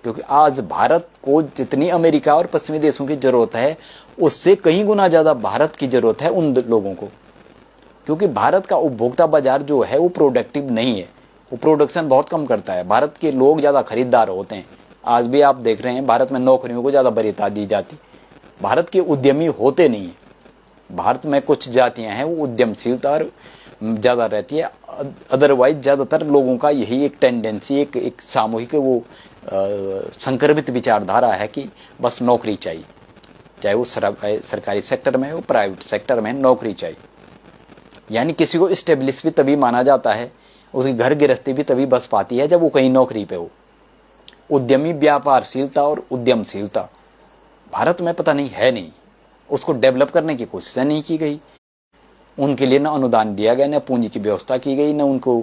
क्योंकि आज भारत को जितनी अमेरिका और पश्चिमी देशों की जरूरत है, उससे कहीं गुना ज्यादा भारत की जरूरत है उन लोगों को। क्योंकि भारत का उपभोक्ता बाजार जो है वो प्रोडक्टिव नहीं है, वो प्रोडक्शन बहुत कम करता है। भारत के लोग ज्यादा खरीदार होते हैं। आज भी आप देख रहे हैं भारत में नौकरियों को ज्यादा वरीयता दी जाती, भारत के उद्यमी होते नहीं है। भारत में कुछ जातियां हैं वो उद्यमशीलता ज़्यादा रहती है, अदरवाइज ज़्यादातर लोगों का यही एक टेंडेंसी, एक सामूहिक वो संक्रमित विचारधारा है कि बस नौकरी चाहिए, चाहे वो सरकारी सेक्टर में हो, प्राइवेट सेक्टर में, नौकरी चाहिए। यानी किसी को स्टेब्लिश भी तभी माना जाता है, उसकी घर गृहस्थी भी तभी बस पाती है जब वो कहीं नौकरी पे हो। उद्यमी व्यापारशीलता और उद्यमशीलता भारत में पता नहीं है, नहीं, उसको डेवलप करने की कोशिश नहीं की गई। उनके लिए न अनुदान दिया गया, न पूंजी की व्यवस्था की गई, न उनको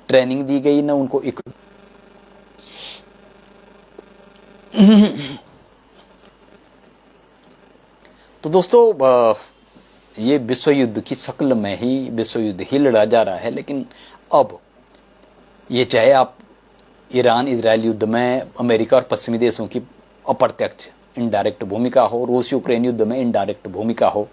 ट्रेनिंग दी गई, न उनको तो दोस्तों ये विश्व युद्ध की शक्ल में ही विश्व युद्ध ही लड़ा जा रहा है। लेकिन अब ये चाहे आप ईरान इजराइल युद्ध में अमेरिका और पश्चिमी देशों की अप्रत्यक्ष इनडायरेक्ट भूमिका हो, रूस यूक्रेन युद्ध में इनडायरेक्ट भूमिका हो,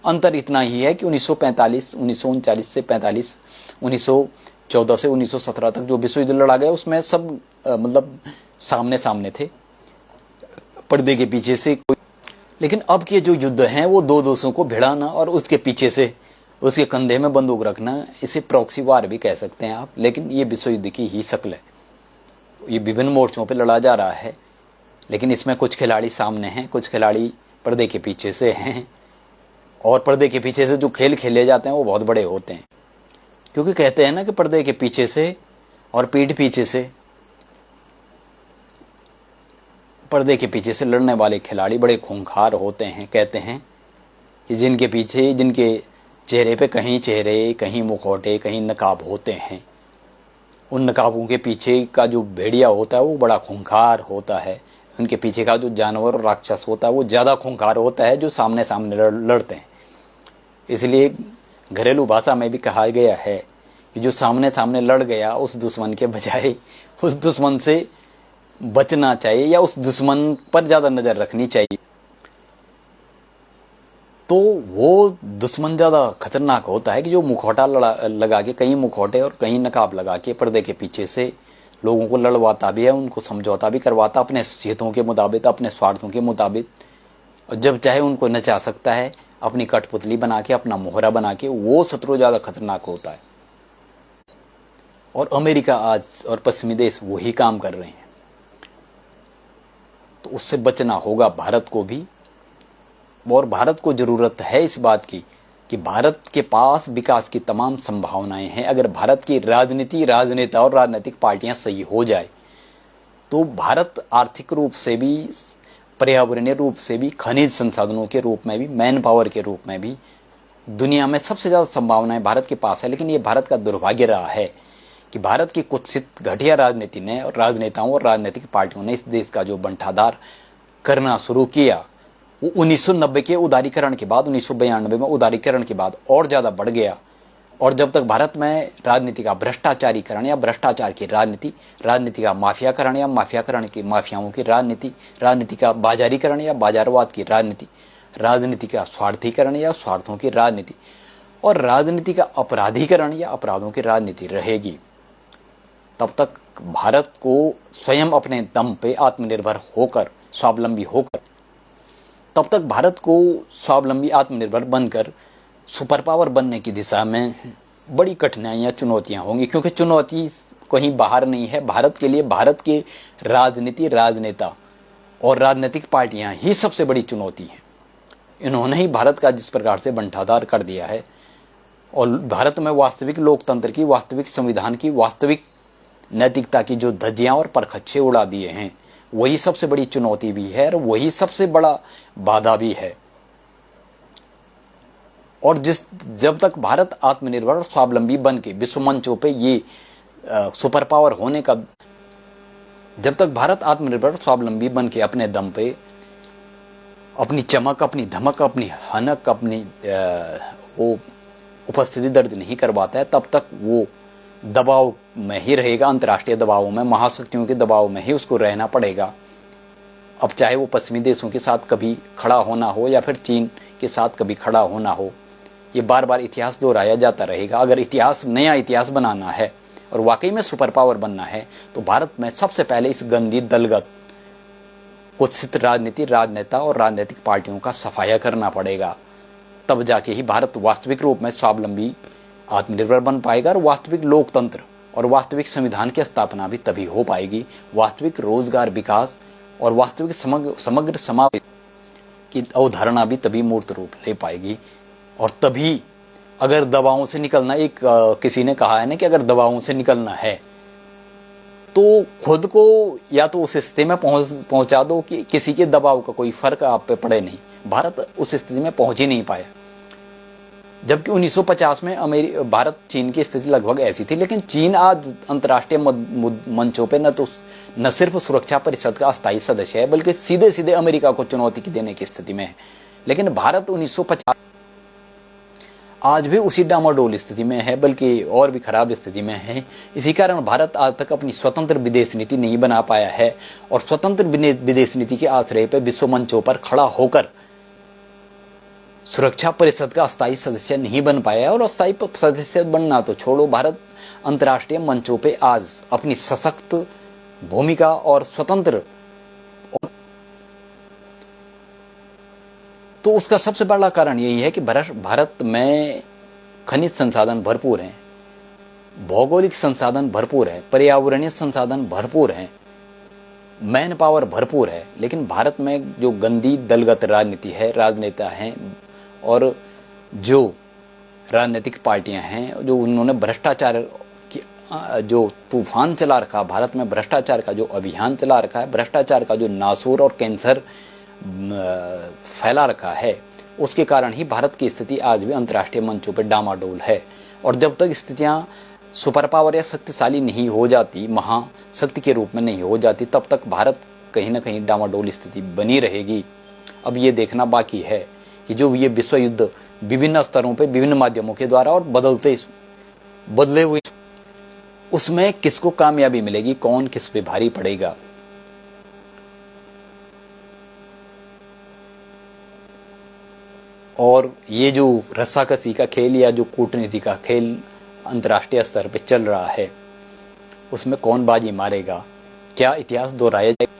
अंतर इतना ही है कि 1945, 1939 से 45, 1914 से 1917 तक जो विश्व युद्ध लड़ा गया उसमें सब मतलब सामने सामने थे, पर्दे के पीछे से कोई। लेकिन अब के जो युद्ध हैं वो दो दोस्तों को भिड़ाना और उसके पीछे से उसके कंधे में बंदूक रखना, इसे प्रॉक्सी वार भी कह सकते हैं आप। लेकिन ये विश्व युद्ध की ही शक्ल है। ये विभिन्न मोर्चों पे लड़ा जा रहा है, लेकिन इसमें कुछ खिलाड़ी सामने हैं, कुछ खिलाड़ी पर्दे के पीछे से हैं। और पर्दे के पीछे से जो खेल खेले जाते हैं वो बहुत बड़े होते हैं, क्योंकि कहते हैं ना कि पर्दे के पीछे से और पीठ पीछे से, पर्दे के पीछे से लड़ने वाले खिलाड़ी बड़े खूंखार होते हैं। कहते हैं कि जिनके पीछे, जिनके चेहरे पे कहीं चेहरे, कहीं मुखौटे, कहीं नकाब होते हैं, उन नकाबों के पीछे का जो भेड़िया होता है वो बड़ा खूंखार होता है। उनके पीछे का जो जानवर और राक्षस होता है वो ज़्यादा खूंखार होता है जो सामने सामने लड़ते हैं। इसलिए घरेलू भाषा में भी कहा गया है कि जो सामने सामने लड़ गया उस दुश्मन के बजाय उस दुश्मन से बचना चाहिए या उस दुश्मन पर ज़्यादा नज़र रखनी चाहिए। तो वो दुश्मन ज़्यादा खतरनाक होता है कि जो मुखौटा लगा के, कहीं मुखौटे और कहीं नकाब लगा के पर्दे के पीछे से लोगों को लड़वाता भी है, उनको समझौता भी करवाता अपने हितों के मुताबिक, अपने स्वार्थों के मुताबिक। और जब चाहे उनको नचा सकता है अपनी कठपुतली बना के, अपना मोहरा बना के। वो शत्रु ज़्यादा खतरनाक होता है। और अमेरिका आज और पश्चिमी देश वही काम कर रहे हैं। तो उससे बचना होगा भारत को भी। और भारत को जरूरत है इस बात की कि भारत के पास विकास की तमाम संभावनाएं हैं। अगर भारत की राजनीति, राजनेता और राजनीतिक पार्टियां सही हो जाए तो भारत आर्थिक रूप से भी, पर्यावरणीय रूप से भी, खनिज संसाधनों के रूप में भी, मैन पावर के रूप में भी दुनिया में सबसे ज़्यादा संभावनाएं भारत के पास है। लेकिन ये भारत का दुर्भाग्य रहा है कि भारत की कुत्सित घटिया राजनीति ने और राजनेताओं और राजनीतिक पार्टियों ने इस देश का जो बंटाधार करना शुरू किया वो 1990 के उदारीकरण के बाद, 1992 में उदारीकरण के बाद और ज़्यादा बढ़ गया। और जब तक भारत में राजनीति का भ्रष्टाचारीकरण या भ्रष्टाचार की राजनीति, राजनीति का माफियाकरण या माफियाकरण की माफियाओं की राजनीति, राजनीति का बाजारीकरण या बाजारवाद की राजनीति, राजनीति का स्वार्थीकरण या स्वार्थों की राजनीति, और राजनीति का अपराधीकरण या अपराधों की राजनीति रहेगी, तब तक भारत को स्वयं अपने दम पे आत्मनिर्भर होकर, स्वावलंबी होकर, तब तक भारत को स्वावलंबी आत्मनिर्भर बनकर सुपर पावर बनने की दिशा में बड़ी कठिनाइयाँ, चुनौतियाँ होंगी। क्योंकि चुनौती कहीं बाहर नहीं है। भारत के लिए भारत के राजनीति, राजनेता और राजनीतिक पार्टियाँ ही सबसे बड़ी चुनौती हैं। इन्होंने ही भारत का जिस प्रकार से बंटाधार कर दिया है और भारत में वास्तविक लोकतंत्र की, वास्तविक संविधान की, वास्तविक नैतिकता की जो धज्जियाँ और परखच्चे उड़ा दिए हैं, वही सबसे बड़ी चुनौती भी है और वही सबसे बड़ा बाधा भी है। और जब तक भारत आत्मनिर्भर और स्वावलंबी बन के विश्व मंचों पे ये सुपर पावर होने का, जब तक भारत आत्मनिर्भर स्वावलंबी बन के अपने दम पे अपनी चमक, अपनी धमक, अपनी हनक, अपनी वो उपस्थिति दर्ज नहीं करवाता है, तब तक वो दबाव में ही रहेगा। अंतर्राष्ट्रीय दबावों में, महाशक्तियों के दबाव में ही उसको रहना पड़ेगा। अब चाहे वो पश्चिमी देशों के साथ कभी खड़ा होना हो या फिर चीन के साथ कभी खड़ा होना हो, ये बार बार इतिहास दोहराया जाता रहेगा। अगर इतिहास, नया इतिहास बनाना है और वाकई में सुपर पावर बनना है तो भारत में सबसे पहले इस गंदी, दलगत, कुत्सित राजनीति, राजनेता और राजनीतिक पार्टियों का सफाया करना पड़ेगा। तब जाके ही भारत वास्तविक रूप में स्वावलंबी, आत्मनिर्भर बन पाएगा और वास्तविक लोकतंत्र और वास्तविक संविधान की स्थापना भी तभी हो पाएगी। वास्तविक रोजगार विकास और वास्तविक समग्र समावेश की अवधारणा भी तभी मूर्त रूप ले पाएगी। और तभी अगर दबावों से निकलना, एक किसी ने कहा है ना कि अगर दबावों से निकलना है तो खुद को या तो उस स्थिति में पहुंचा दो कि किसी के दबाव का कोई फर्क आप पे पड़े नहीं। भारत उस स्थिति में पहुंच ही नहीं पाया। जबकि 1950 में भारत चीन की स्थिति लगभग ऐसी थी। लेकिन चीन आज अंतर्राष्ट्रीय मंचों पे न सिर्फ सुरक्षा परिषद का अस्थायी सदस्य है, बल्कि सीधे सीधे अमेरिका को चुनौती देने की स्थिति में है। लेकिन भारत 1950 आज भी उसी डामाडोल स्थिति में है, बल्कि और भी खराब स्थिति में है। इसी कारण भारत आज तक अपनी स्वतंत्र विदेश नीति नहीं बना पाया है और स्वतंत्र विदेश नीति के आश्रय पर विश्व मंचों पर खड़ा होकर सुरक्षा परिषद का अस्थायी सदस्य नहीं बन पाया, और अस्थायी सदस्य बनना तो छोड़ो, भारत अंतर्राष्ट्रीय मंचों पे आज अपनी सशक्त भूमिका और स्वतंत्र, तो उसका सबसे बड़ा कारण यही है कि भारत में खनिज संसाधन भरपूर हैं, भौगोलिक संसाधन भरपूर है, पर्यावरणीय संसाधन भरपूर हैं, मैन पावर भरपूर है, लेकिन भारत में जो गंदी दलगत राजनीति है, राजनेता हैं और जो राजनीतिक पार्टियां हैं, जो उन्होंने भ्रष्टाचार की जो तूफान चला रखा, भारत में भ्रष्टाचार का जो अभियान चला रखा है, भ्रष्टाचार का जो नासूर और कैंसर फैला रखा है, उसके कारण ही भारत की स्थिति आज भी अंतर्राष्ट्रीय मंचों पर डामाडोल है। और जब तक स्थितियां सुपर पावर या शक्तिशाली नहीं हो जाती, महाशक्ति के रूप में नहीं हो जाती, तब तक भारत कहीं ना कहीं डामाडोल स्थिति बनी रहेगी। अब ये देखना बाकी है कि जो ये विश्व युद्ध विभिन्न स्तरों पे विभिन्न माध्यमों के द्वारा और बदले हुए, उसमें किसको कामयाबी मिलेगी, कौन किस पे भारी पड़ेगा। और ये जो रस्साकसी का खेल या जो कूटनीति का खेल अंतर्राष्ट्रीय स्तर पे चल रहा है, उसमें कौन बाजी मारेगा, क्या इतिहास दोहराया जाएगा,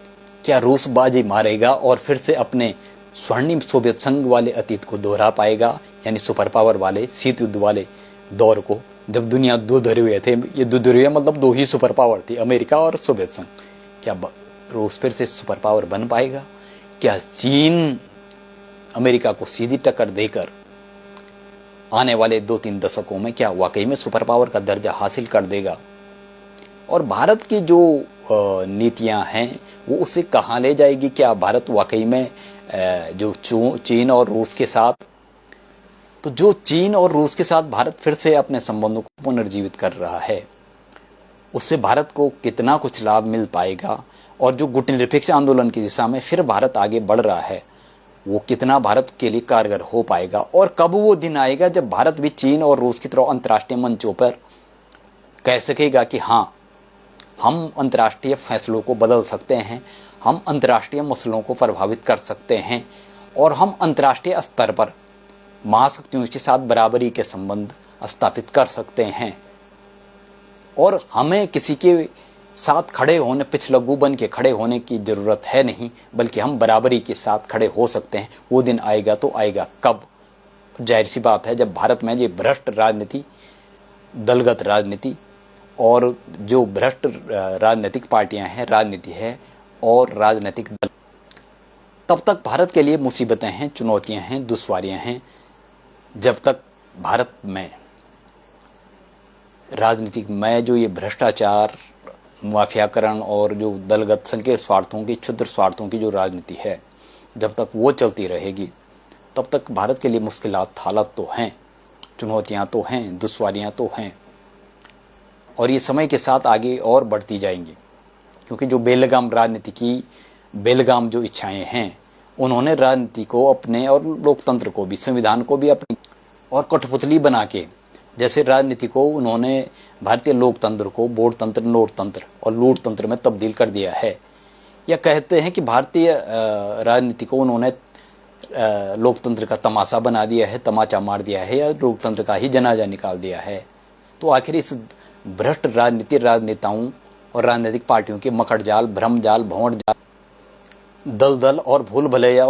क्या रूस बाजी मारेगा और फिर से अपने स्वर्णिम सोवियत संघ वाले अतीत को दोहरा पाएगा, यानी सुपर पावर वाले शीत युद्ध वाले दौर को, जब दुनिया दो ध्रुवीय थे। ये दो ध्रुवीय मतलब दो ही सुपर पावर थी, अमेरिका और सोवियत संघ। क्या रूस फिर से सुपर पावर बन पाएगा? क्या चीन अमेरिका को सीधी टक्कर देकर आने वाले 2-3 दशकों में क्या वाकई में सुपर पावर का दर्जा हासिल कर देगा? और भारत की जो नीतियां हैं वो उसे कहां ले जाएगी? क्या भारत वाकई में जो चीन और रूस के साथ, तो जो चीन और रूस के साथ भारत फिर से अपने संबंधों को पुनर्जीवित कर रहा है, उससे भारत को कितना कुछ लाभ मिल पाएगा? और जो गुटनिरपेक्ष आंदोलन की दिशा में फिर भारत आगे बढ़ रहा है, वो कितना भारत के लिए कारगर हो पाएगा? और कब वो दिन आएगा जब भारत भी चीन और रूस की तरह अंतर्राष्ट्रीय मंचों पर कह सकेगा कि हाँ, हम अंतर्राष्ट्रीय फैसलों को बदल सकते हैं, हम अंतर्राष्ट्रीय मसलों को प्रभावित कर सकते हैं, और हम अंतर्राष्ट्रीय स्तर पर महाशक्तियों के साथ बराबरी के संबंध स्थापित कर सकते हैं, और हमें किसी के साथ खड़े होने, पिछलग्गू बन के खड़े होने की जरूरत है नहीं, बल्कि हम बराबरी के साथ खड़े हो सकते हैं। वो दिन आएगा तो आएगा कब? जाहिर सी बात है, जब भारत में ये भ्रष्ट राजनीति, दलगत राजनीति और जो भ्रष्ट राजनीतिक पार्टियां हैं, राजनीति है और राजनीतिक दल, तब तक भारत के लिए मुसीबतें हैं, चुनौतियां हैं, दुश्वारियां हैं। जब तक भारत में राजनीतिक में जो ये भ्रष्टाचार, माफियाकरण और जो दलगत संकीर्ण स्वार्थों की, क्षुद्र स्वार्थों की जो राजनीति है, जब तक वो चलती रहेगी, तब तक भारत के लिए मुश्किलात हालात तो हैं, चुनौतियां तो हैं, दुश्वारियां तो हैं, और ये समय के साथ आगे और बढ़ती जाएंगी। क्योंकि जो बेलगाम राजनीति की बेलगाम जो इच्छाएं हैं, उन्होंने राजनीति को अपने और लोकतंत्र को भी, संविधान को भी अपनी और कठपुतली बना के, जैसे राजनीति को उन्होंने भारतीय लोकतंत्र को वोट तंत्र, नोट तंत्र और लूट तंत्र में तब्दील कर दिया है। या कहते हैं कि भारतीय राजनीति को उन्होंने लोकतंत्र का तमाशा बना दिया है, तमाचा मार दिया है, या लोकतंत्र का ही जनाजा निकाल दिया है। तो आखिर इस भ्रष्ट राजनीति, राजनेताओं और राजनीतिक पार्टियों के मकड़ जाल, भ्रम जाल, भंवर जाल, दलदल और भूल भुलैया